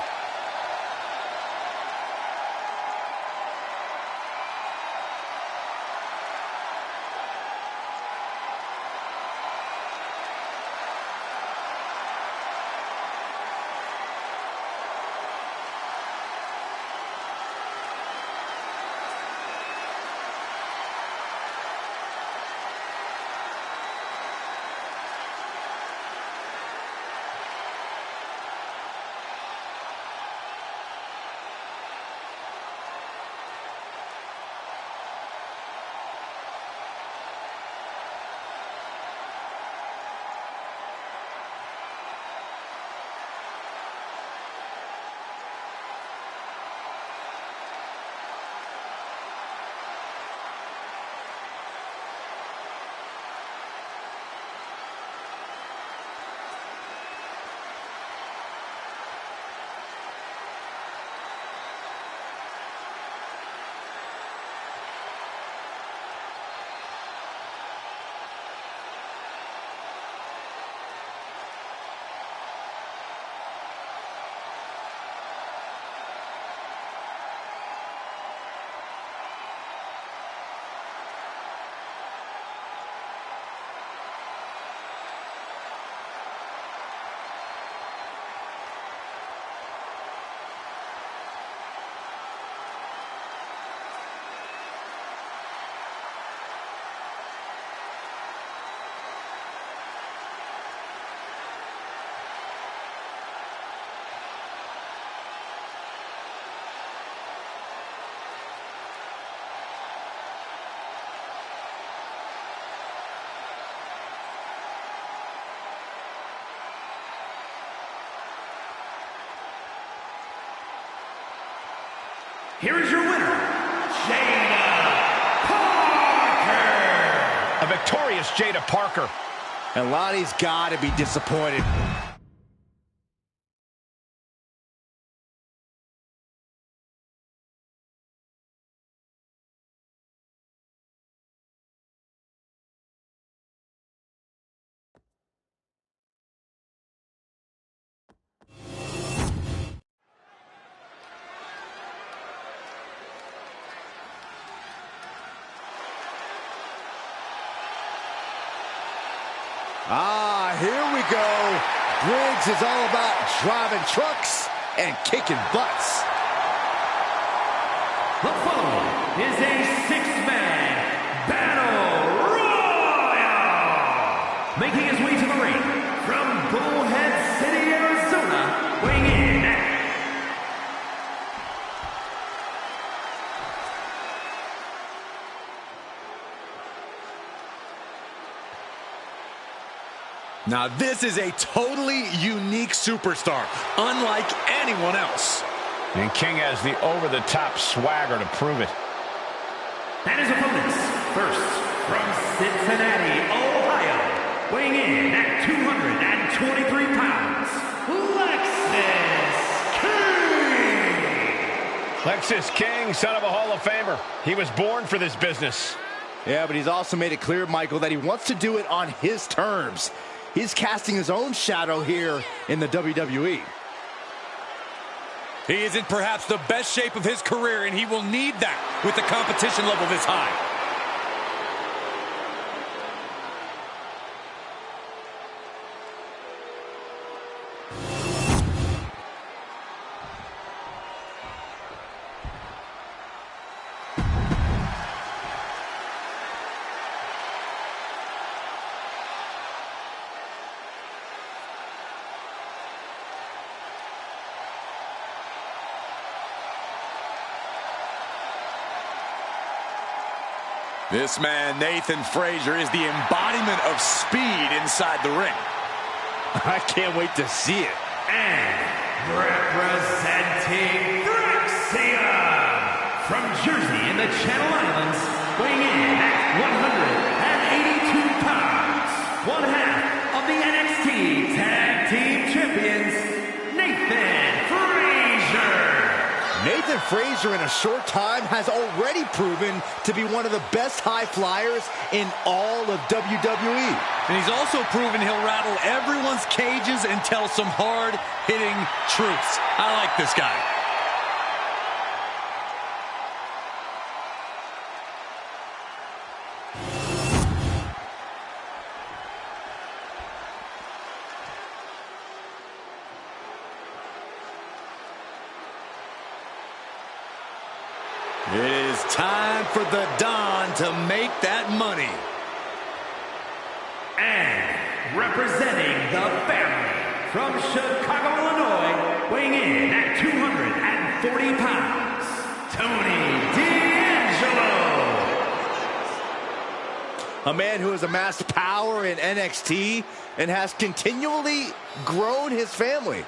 Here is your winner, Jada Parker.
A victorious Jada Parker.
And Lonnie's got to be disappointed. Here we go. Briggs is all about driving trucks and kicking butts.
The following is a six-man battle royal. Making his way to the ring from Bullhead City, Arizona, weighing in at
Now this is a totally unique superstar, unlike anyone else.
And King has the over-the-top swagger to prove it.
and his opponents. First, from Cincinnati, Ohio, weighing in at 223 pounds, Lexis
Lexis
King.
King, son of a Hall of Famer. He was born for this business.
Yeah, but he's also made it clear, Michael, that he wants to do it on his terms. He's casting his own shadow here in the WWE.
He is in perhaps the best shape of his career, and he will need that with the competition level this high. This man, Nathan Frazier, is the embodiment of speed inside the ring.
I can't wait to see it.
And representing Thraxium from Jersey in the the Channel Islands, weighing in at 182 pounds, one half of the NXT Tag Team Champions, Nathan Frazier.
Nathan Frazier in a short time has already proven to be one of the best high flyers in all of WWE.
And he's also proven he'll rattle everyone's cages and tell some hard-hitting truths. I like this guy. It is time for the Don to make that money.
And representing the family from Chicago, Illinois, weighing in at 240 pounds, Tony D'Angelo.
A man who has amassed power in NXT and has continually grown his family.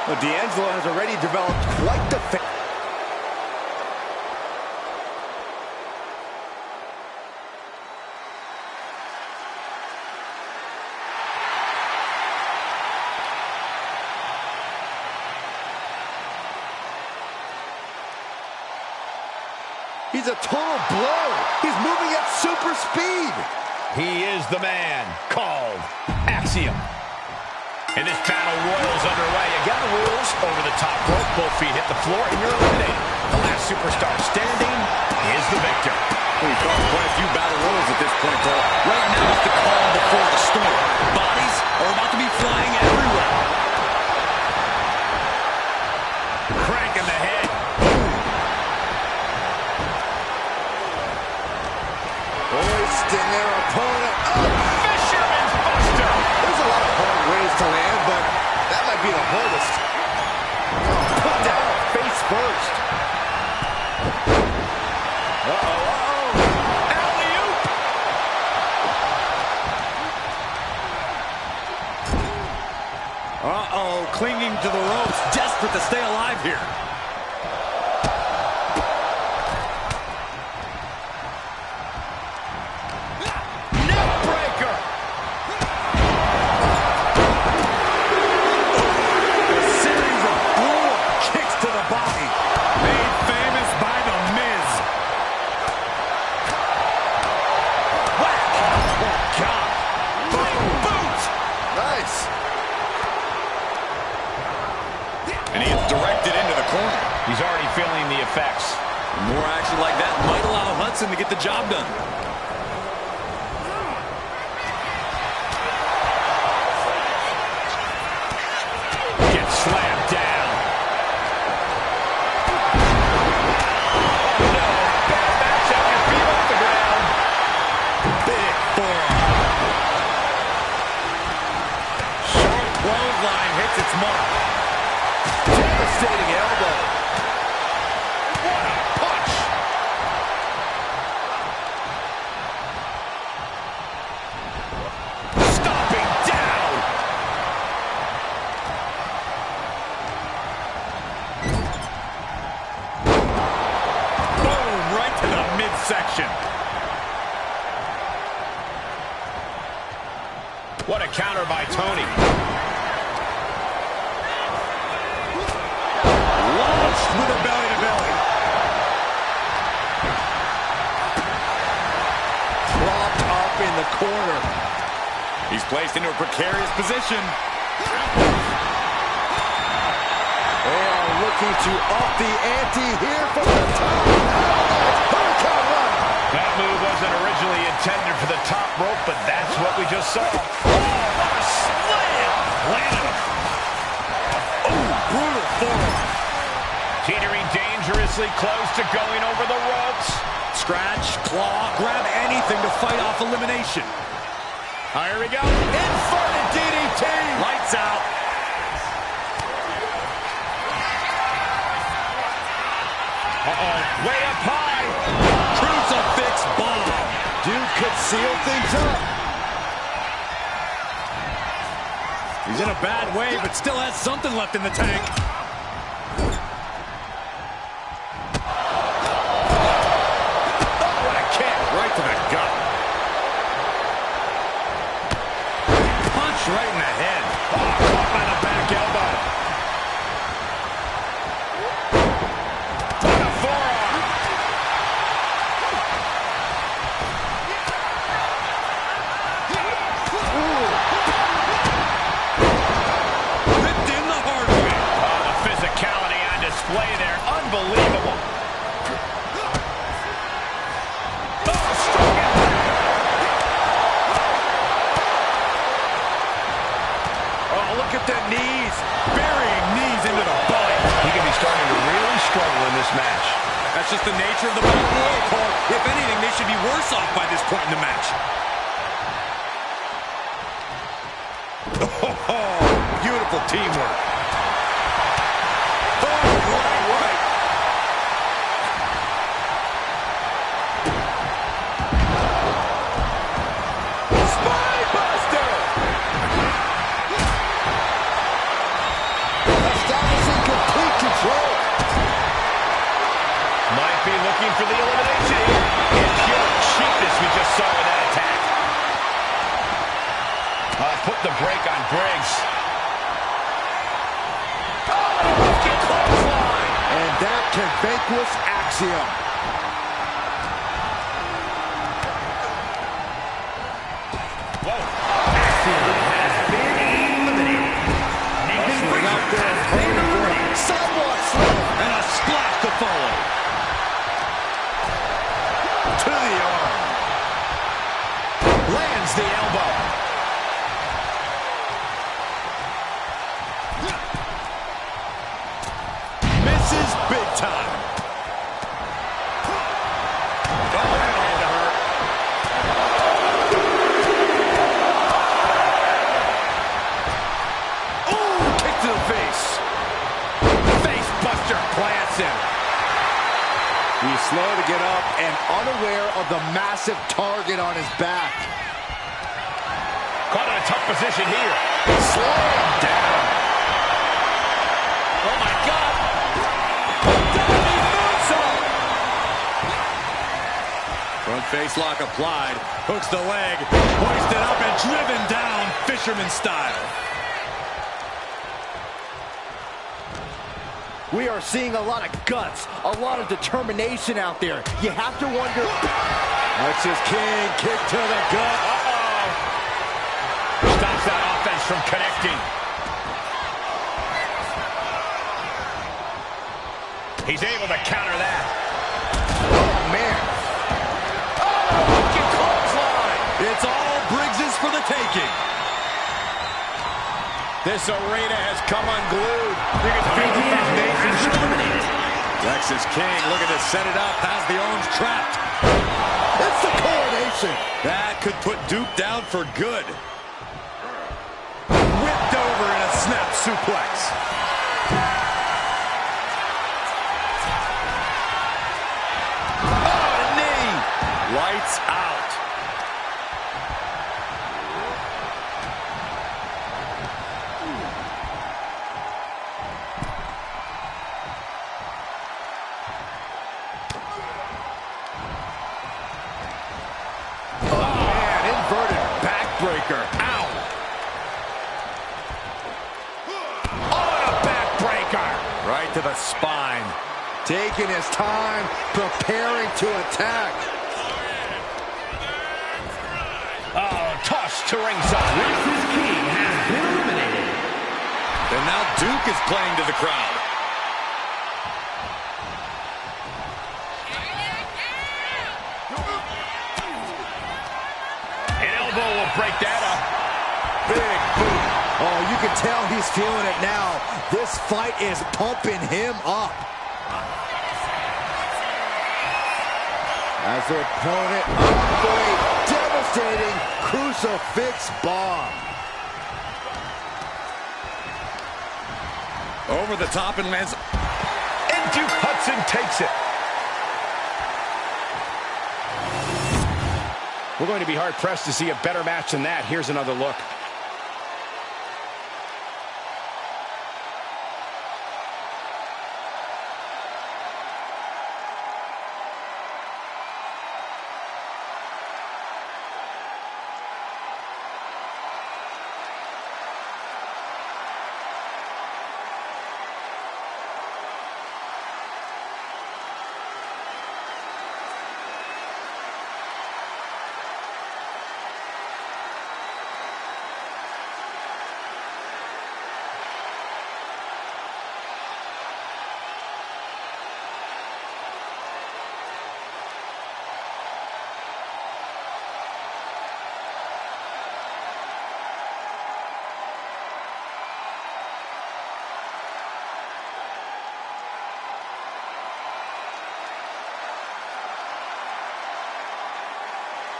Well, D'Angelo has already developed quite the He's a total blow. He's moving at super speed.
He is the man called Axiom. And this battle royals underway. Again, the rules over the top rope. Both feet hit the floor and you're eliminated. The last superstar standing is the victor.
We've got quite a few battle royals at this point, Cole. Right now it's the calm before the storm. Bodies are about to be flying everywhere.
Crank in the head.
Hoisting their opponent up.
Fisherman's Buster.
There's a lot of hard ways to land, but that might be the hardest. Put down face first.
Alley-oop.
Clinging to the ropes, desperate to stay alive here.
Neckbreaker.
A series of brutal kicks to the body, made famous by The Miz. Whack! Oh, God.
Boot.
Nice.
And he is directed into the corner.
He's already feeling the effects.
More action like that might allow Hudson to get the job done.
Gets slammed down. No, bad match out your feet off the ground.
Big forearm. Sharp clothesline hits its mark.
Devastating elbow.
What a punch. Stomping down.
Boom, right to the midsection.
What a counter by Tony.
Launched with a belly-to-belly.
Propped up in the corner.
He's placed into a precarious position.
They are looking to up the ante here from the top. Hurricane Run.
That move wasn't originally intended for the top rope, but that's what we just saw. Oh, what a slam! Landed him.
Ooh, brutal forearm.
Teetering dangerously close to going over the ropes.
Scratch, claw, grab anything to fight off elimination.
Here we go. Inverted DDT.
Lights out.
Uh-oh. Way up
seal things up.
He's in a bad way, but still has something left in the tank.
What a kick.
Right to the gut. Punch right in the head.
Oh, caught by the back elbow. What a forearm.
Ripped in the hard way.
Oh, the physicality on display there. Unbelievable. Oh, strong impact.
Oh, look at the knees. Burying knees into the belly.
He could be starting to really struggle in this match.
That's just the nature of the battle royal, Cole. If anything, they should be worse off by this point in the match. Oh, beautiful teamwork. Oh, right. Spinebuster!
Establishing complete control.
Might be looking for the elimination here. And pure cheapness we just saw with that attack. Put the break on Briggs.
And that can vanquish Axiom. Out there, sidewalk slam.
And a splash to follow. To the arm.
Lands the elbow.
Misses big time. Oh, that had to hurt. Ooh, kick to the face. Face buster plants him.
He's slow to get up and unaware of the massive target on his back.
Caught in a tough position here.
Slam down. Oh, my God. Diving moonsault. Front face lock applied. Hooks the leg. Hoisted up and driven down, fisherman style.
We are seeing a lot of guts, a lot of determination out there. You have to wonder.
Texas King, kick to the gut.
Stops that offense from connecting. He's able to counter that.
Oh, man.
Wicked clothesline. It's all Briggs's for the taking. This arena has come unglued. You can feel the foundation shifting. Texas King looking to set it up. Has the arms trapped.
It's the coronation.
That could put Duke down for good. Whipped over in a snap suplex. Oh, a knee. Lights out. Backbreaker. Ow. On a backbreaker. Right to the spine.
Taking his time, preparing to attack.
Oh, toss to ringside.
Texas King has been eliminated.
And now Duke is playing to the crowd.
An elbow will break that up.
Big boot.
Oh, you can tell he's feeling it now. This fight is pumping him up. As their opponent up for a devastating crucifix bomb.
Over the top and lands.
And Duke Hudson takes it. We're going to be hard-pressed to see a better match than that. Here's another look.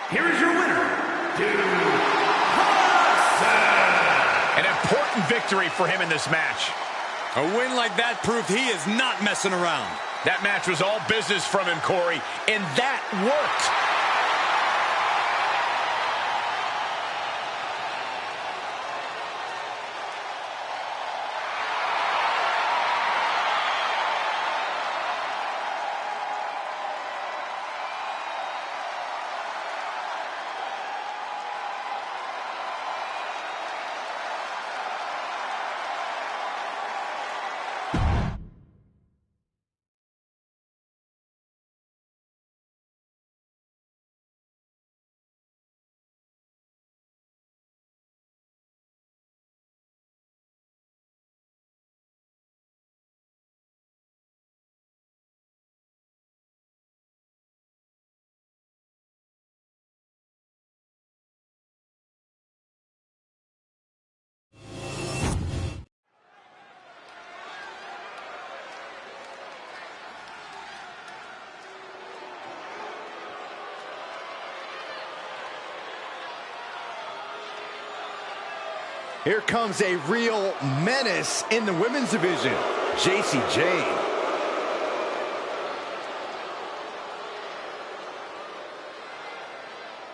Here is your winner, Duke Hudson.
An important victory for him in this match.
A win like that proved he is not messing around.
That match was all business from him, Corey, and that worked.
Here comes a real menace in the women's division, Jacy Jayne.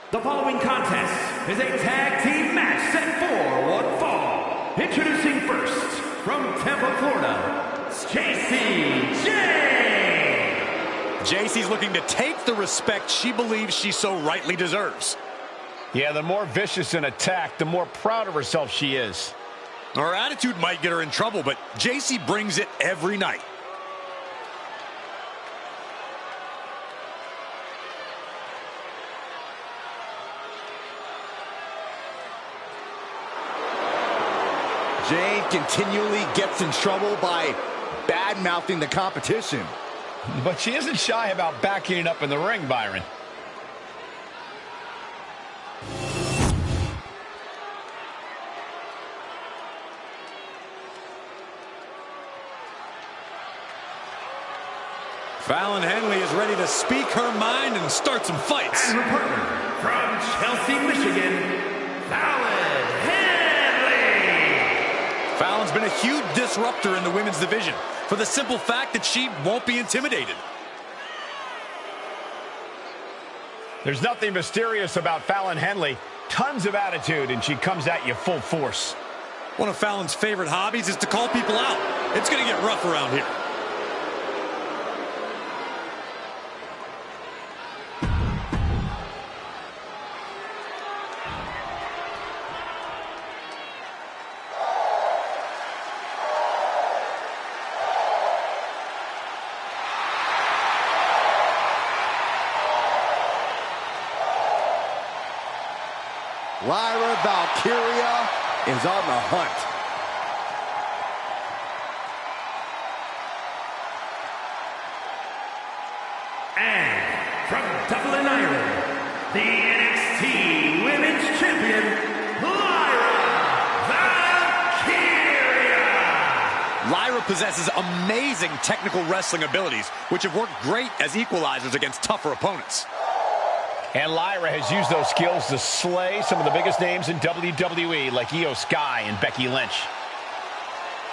The following contest is a tag team match set for one fall. Introducing first, from Tampa, Florida, Jacy Jayne.
Jacy's looking to take the respect she believes she so rightly deserves.
Yeah, the more vicious an attack, the more proud of herself she is.
Her attitude might get her in trouble, but Jacy brings it every night.
Jayne continually gets in trouble by bad-mouthing the competition.
But she isn't shy about backing it up in the ring, Byron.
Fallon Henley is ready to speak her mind and start some fights.
And her partner, from Chelsea, Michigan, Fallon Henley.
Fallon's been a huge disruptor in the women's division for the simple fact that she won't be intimidated.
There's nothing mysterious about Fallon Henley. Tons of attitude, and she comes at you full force.
One of Fallon's favorite hobbies is to call people out. It's going to get rough around here.
Lyra Valkyria is on the hunt.
And from Dublin, Ireland, the NXT Women's Champion, Lyra Valkyria.
Lyra possesses amazing technical wrestling abilities, which have worked great as equalizers against tougher opponents.
And Lyra has used those skills to slay some of the biggest names in WWE, like Io Sky and Becky Lynch.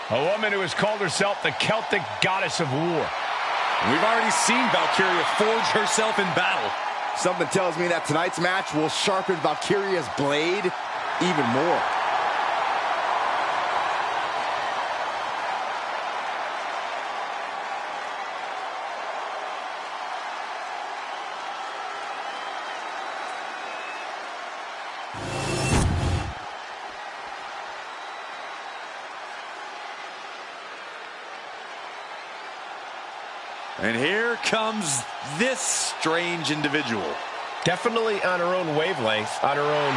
A woman who has called herself the Celtic goddess of war.
We've already seen Valkyria forge herself in battle.
Something tells me that tonight's match will sharpen Valkyria's blade even more.
And here comes this strange individual.
Definitely on her own wavelength, on her own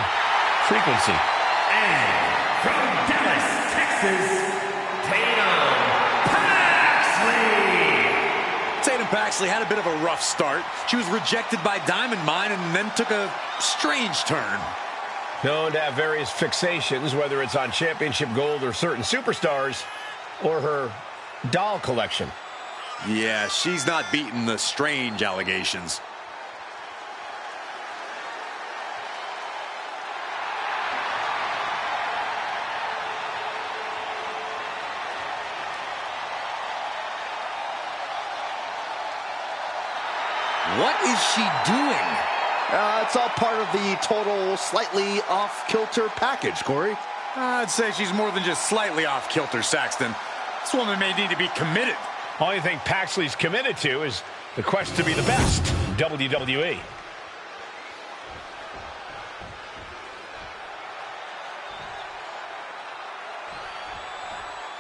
frequency.
And from Dallas, Texas, Tatum Paxley.
Tatum Paxley had a bit of a rough start. She was rejected by Diamond Mine and then took a strange turn.
Known to have various fixations, whether it's on championship gold or certain superstars, or her doll collection.
Yeah, she's not beating the strange allegations. What is she doing?
It's all part of the total slightly off-kilter package, Corey.
I'd say she's more than just slightly off kilter, Saxton. This woman may need to be committed.
Only thing Paxley's committed to is the quest to be the best in WWE.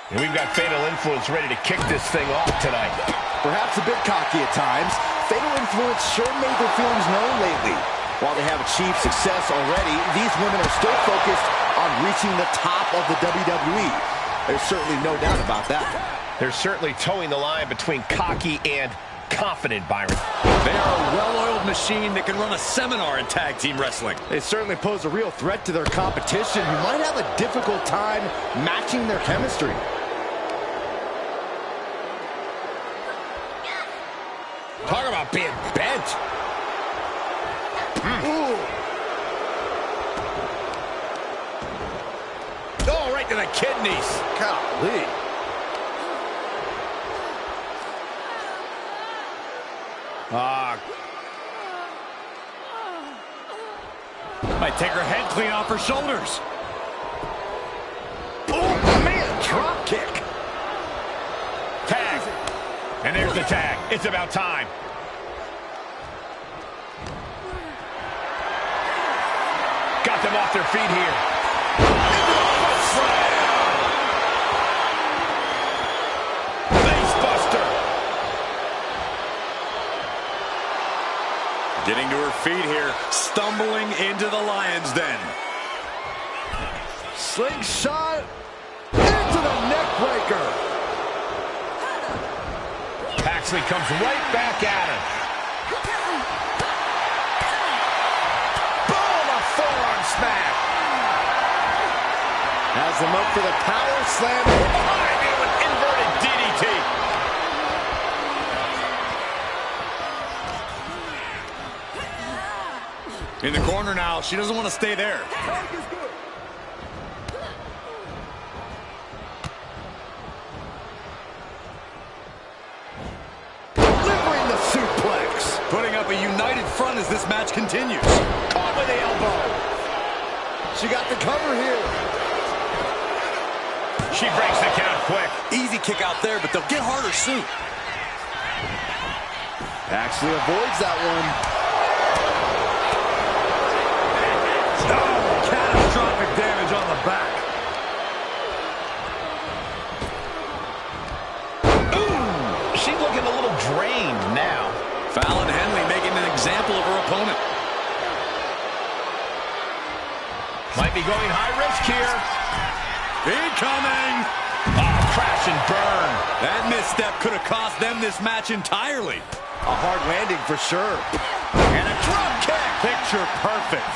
And we've got Fatal Influence ready to kick this thing off tonight.
Perhaps a bit cocky at times, Fatal Influence sure made their feelings known lately. While they have achieved success already, these women are still focused on reaching the top of the WWE. There's certainly no doubt about that.
They're certainly towing the line between cocky and confident, Byron.
They are a well-oiled machine that can run a seminar in tag team wrestling.
They certainly pose a real threat to their competition, who might have a difficult time matching their chemistry.
Talk about being bent.
Ooh.
Oh, right to the kidneys.
Golly.
Might take her head clean off her shoulders.
Oh, man, drop kick.
Tag. And there's the tag. It's about time. Got them off their feet here. Face buster.
Getting to her feet here, stumbling into the Lion's Den.
Slingshot into the neck breaker.
Paxley comes right back at him. Boom, a forearm smack.
Has him up for the power slam.
Behind me with inverted DDT.
In the corner now, she doesn't want to stay there.
Delivering the suplex.
Putting up a united front as this match continues.
Caught with the elbow. She got the cover here.
She breaks the count quick.
Easy kick out there, but they'll get harder soon.
Actually avoids that one.
Oh, catastrophic damage on the back.
Ooh, she's looking a little drained now.
Fallon Henley making an example of her opponent.
Might be going high risk here.
Incoming!
Oh, crash and burn.
That misstep could have cost them this match entirely.
A hard landing for sure.
And a drop kick!
Picture perfect.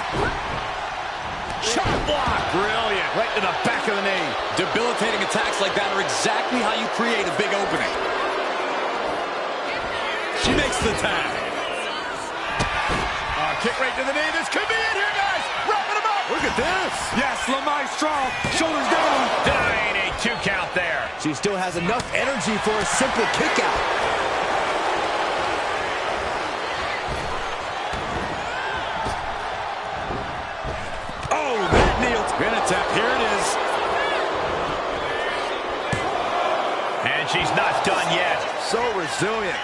Shot block! Brilliant!
Right to the back of the knee.
Debilitating attacks like that are exactly how you create a big opening. She makes the tag.
Kick right to the knee. This could be it here, guys. Wrapping him up.
Look at this.
Yes, La Maestro. Shoulders down.
Denying a 2 count there.
She still has enough energy for a simple kick out.
attempt. Here it is.
And she's not done yet.
So resilient.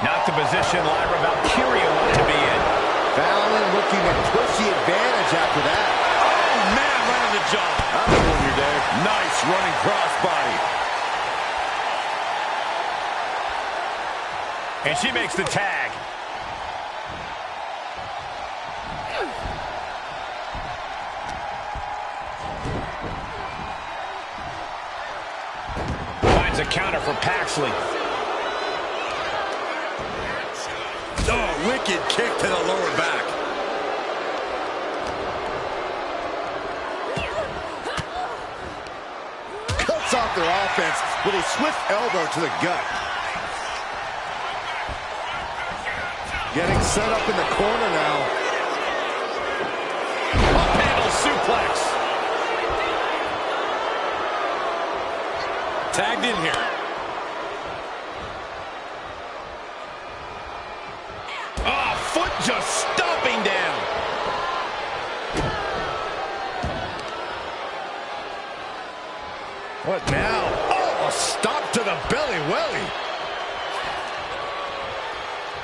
Not the position Lyra Valkyria wanted to be in.
Fallon looking to push the advantage after that.
Oh, man, right on the jaw.
That'll ruin your day.
Nice running crossbody.
And she makes the tag. Finds a counter for Paxley.
Oh, wicked kick to the lower back.
Cuts off their offense with a swift elbow to the gut. Getting set up in the corner now.
Up handle suplex.
Tagged in here.
Oh, foot just stomping down.
What now? Oh, a stop to the belly welly.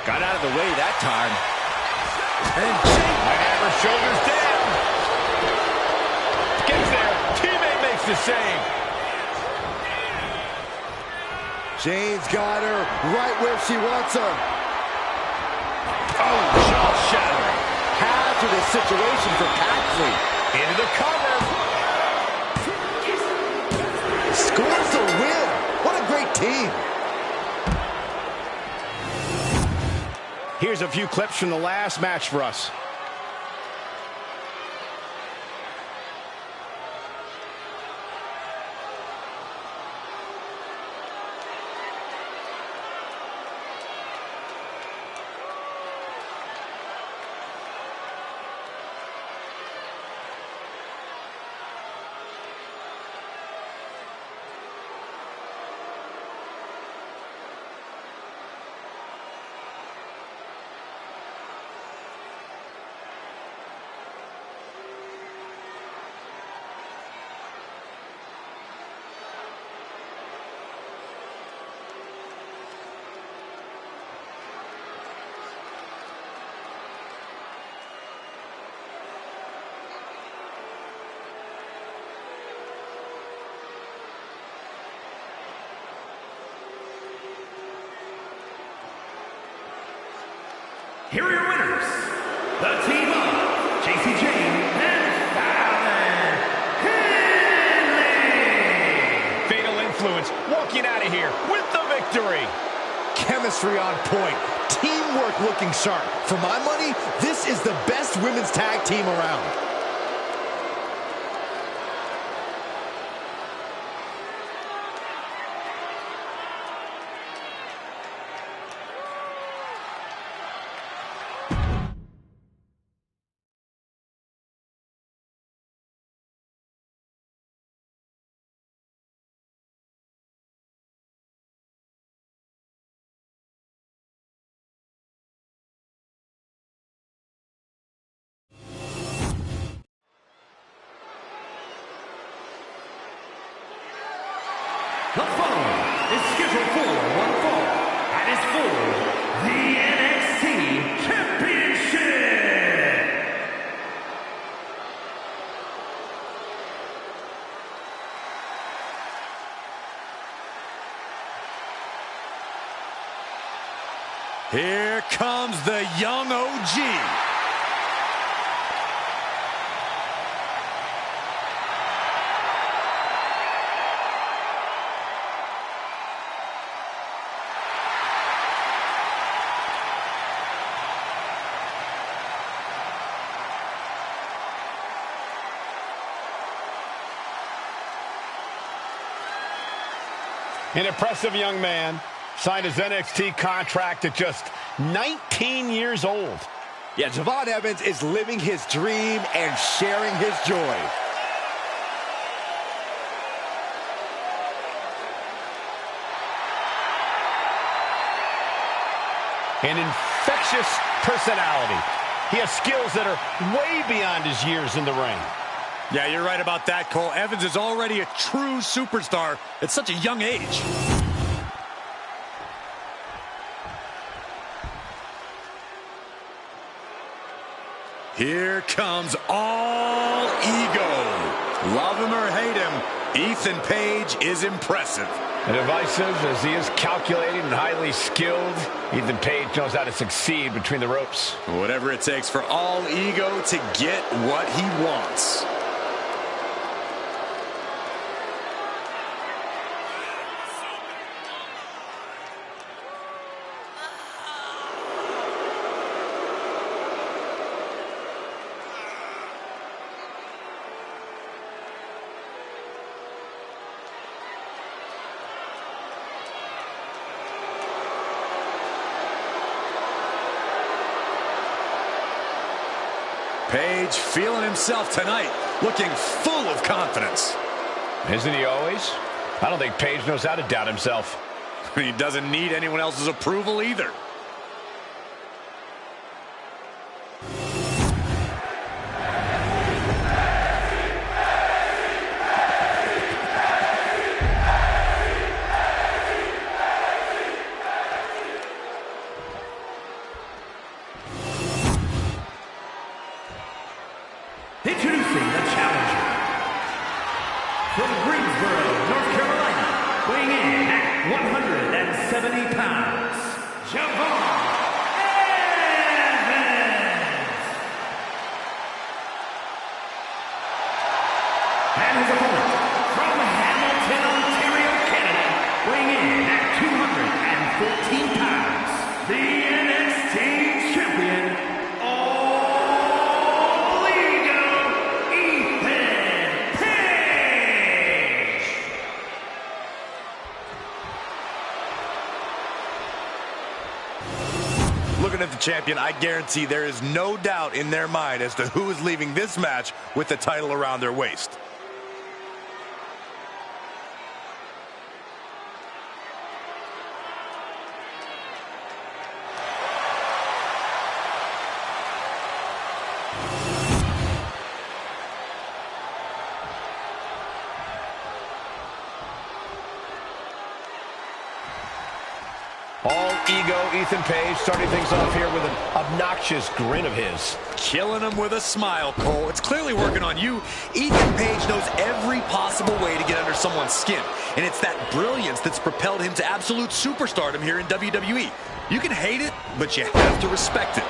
Got out of the way that time.
And Jake might have her shoulders down. Gets there. Teammate makes the save.
Jane's got her right where she wants her.
Oh, jaw shattering.
Hazardous situation for Paxley.
Into the cover.
Scores the win. What a great team.
Here's a few clips from the last match for us.
Here are your winners, the team of Jacy Jayne and Fallon Henley.
Fatal influence walking out of here with the victory.
Chemistry on point. Teamwork looking sharp. For my money, this is the best women's tag team around.
The following is scheduled for one fall, and is for the NXT Championship.
Here comes the young OG.
An impressive young man. Signed his NXT contract at just 19 years old.
Yeah, Javon Evans is living his dream and sharing his joy.
An infectious personality. He has skills that are way beyond his years in the ring.
Yeah, you're right about that, Cole. Evans is already a true superstar at such a young age. Here comes All Ego. Love him or hate him, Ethan Page is impressive.
Divisive as he is calculated and highly skilled, Ethan Page knows how to succeed between the ropes.
Whatever it takes for All Ego to get what he wants. Page feeling himself tonight, looking full of confidence.
Isn't he always? I don't think Page knows how to doubt himself.
He doesn't need anyone else's approval either.
Introducing the challenger. From Greensboro, North Carolina, weighing in at 170 pounds, Javon Evans. And his opponent, from Hamilton, Ontario, Canada, weighing in at 214 pounds, the NXT champion,
Looking at the champion, I guarantee there is no doubt in their mind as to who is leaving this match with the title around their waist.
All Ego Ethan Page starting things off here with an obnoxious grin of his.
Killing him with a smile, Cole. It's clearly working on you. Ethan Page knows every possible way to get under someone's skin, and it's that brilliance that's propelled him to absolute superstardom here in WWE. You can hate it, but you have to respect it.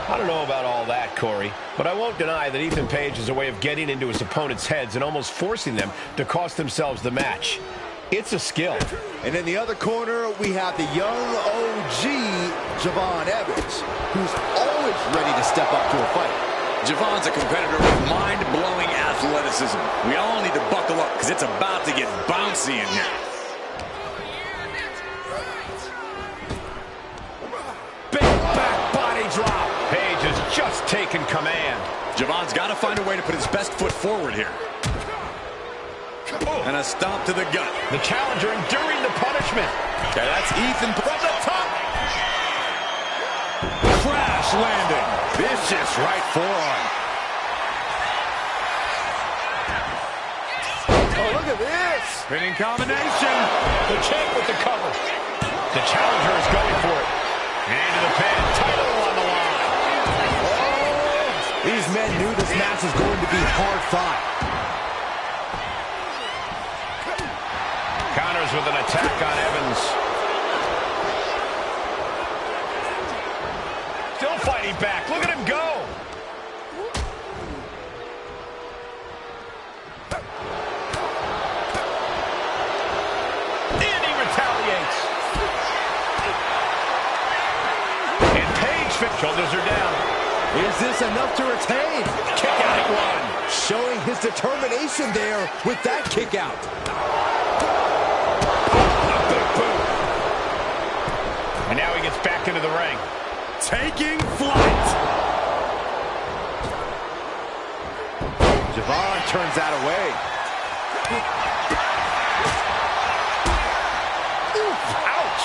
I don't know about all that, Corey, but I won't deny that Ethan Page is a way of getting into his opponent's heads and almost forcing them to cost themselves the match. It's a skill.
And in the other corner, we have the young OG, Javon Evans, who's always ready to step up to a fight.
Javon's a competitor with mind-blowing athleticism. We all need to buckle up because it's about to get bouncy in here.
Big back body drop. Page has just taken command.
Javon's got to find a way to put his best foot forward here. And a stomp to the gut.
The challenger enduring the punishment.
Okay, that's Ethan from the top. Crash landing. Vicious right forearm.
Oh, look at this.
Spinning combination.
The champ with the cover. The challenger is going for it. Into the pin. Title on the line.
Oh, these men knew this match was going to be hard fought.
Counters with an attack on Evans. Still fighting back. Look at him go. And he retaliates. And Page, shoulders are down.
Is this enough to retain?
Kick out at one.
Showing his determination there with that kick out.
And now he gets back into the ring.
Taking flight.
Javon turns that away. Oof, ouch.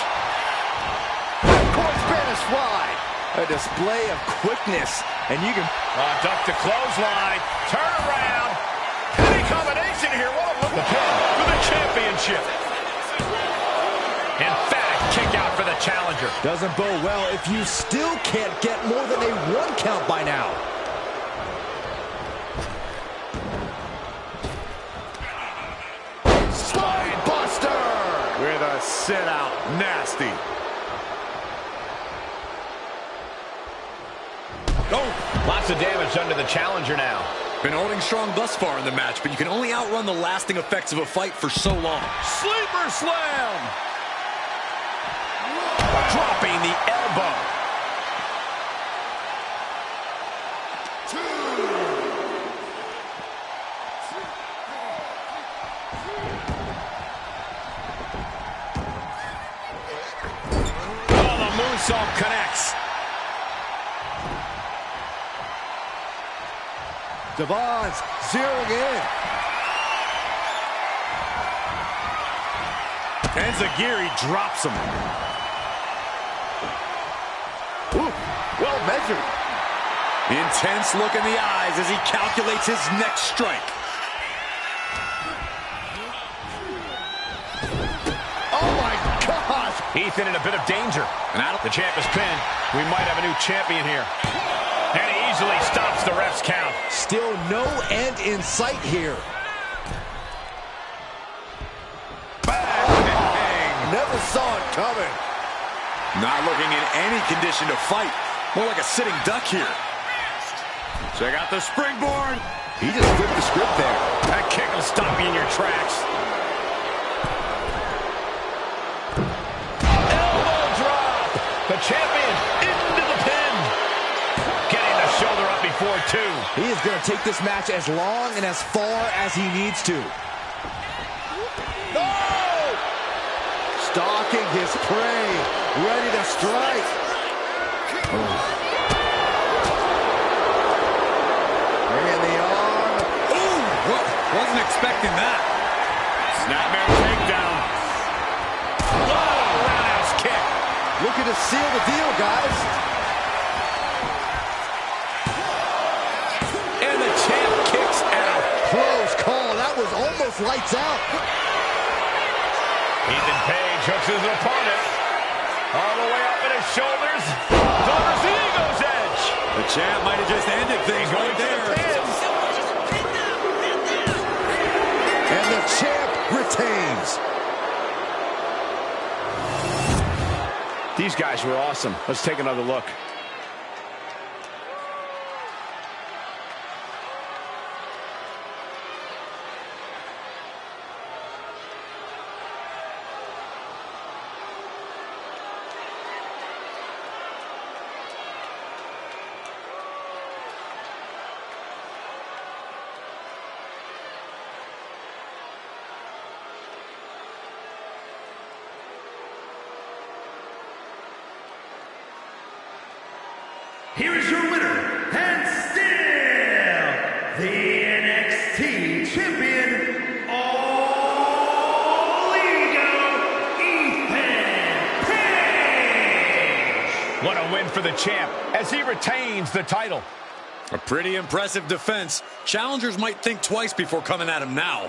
Hardcore Spanish fly. A display of quickness
And you can...
Duck to clothesline. Turn around. Penny combination here. What a look. The pin for the championship. Emphatic kick out for the challenger.
Doesn't bode well if you still can't get more than a 1 count by now. Spine buster!
With a sit out. Nasty.
Oh, lots of damage done to the challenger now.
Been holding strong thus far in the match, but you can only outrun the lasting effects of a fight for so long.
Sleeper slam. Dropping the elbow. Oh, the moonsault connects.
Devon's zeroing in.
Enziguri drops him.
Ooh, well measured.
Intense look in the eyes as he calculates his next strike.
Oh my gosh!
Ethan in a bit of danger. And out of the champ is pinned. We might have a new champion here. And he easily stops the ref's count.
Still no end in sight here.
Bang!
Never saw it coming.
Not looking in any condition to fight. More like a sitting duck here. Check out the springboard.
He just flipped the script there.
That kick will stop you in your tracks. Elbow drop. The champion into the pin. Getting the shoulder up before two.
He is going to take this match as long and as far as he needs to. No! Stalking his prey, ready to strike. And the arm.
Ooh! Wasn't expecting that.
Snapmare takedown. Oh, roundhouse kick.
Looking to seal the deal, guys.
And the champ kicks out.
Close call. That was almost lights out.
Ethan Page hooks his opponent. All the way up in his shoulders. Delivers the Ego's edge.
The champ might have just ended things
Going
right
to the
there.
pins.
And the champ retains.
These guys were awesome. Let's take another look.
Here is your winner, and still the NXT Champion, All Ego, Ethan Page.
What a win for the champ as he retains the title.
A pretty impressive defense. Challengers might think twice before coming at him now.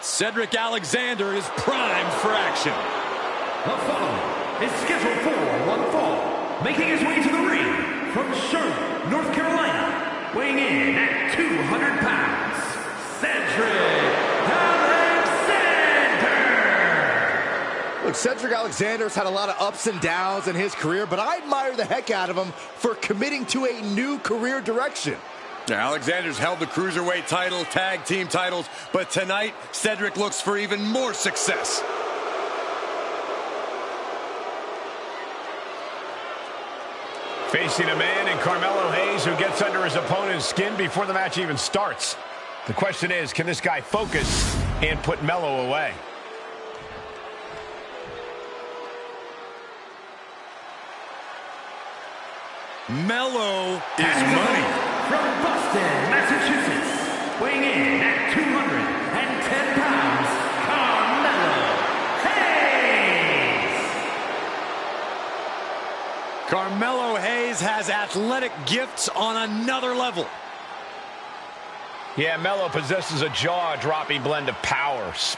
Cedric Alexander is primed for action.
The following is scheduled for one fall, making his way to the ring from Charlotte, North Carolina, weighing in at 200 pounds, Cedric Alexander!
Look, Cedric Alexander's had a lot of ups and downs in his career, but I admire the heck out of him for committing to a new career direction.
Now, Alexander's held the Cruiserweight title, tag team titles, but tonight, Cedric looks for even more success.
Facing a man in Carmelo Hayes who gets under his opponent's skin before the match even starts. The question is, can this guy focus and put Melo away?
Melo is money.
From Boston, Massachusetts, weighing in at 210 pounds, Carmelo Hayes!
Carmelo Hayes has athletic gifts on another level.
Yeah, Melo possesses a jaw-dropping blend of power, speed,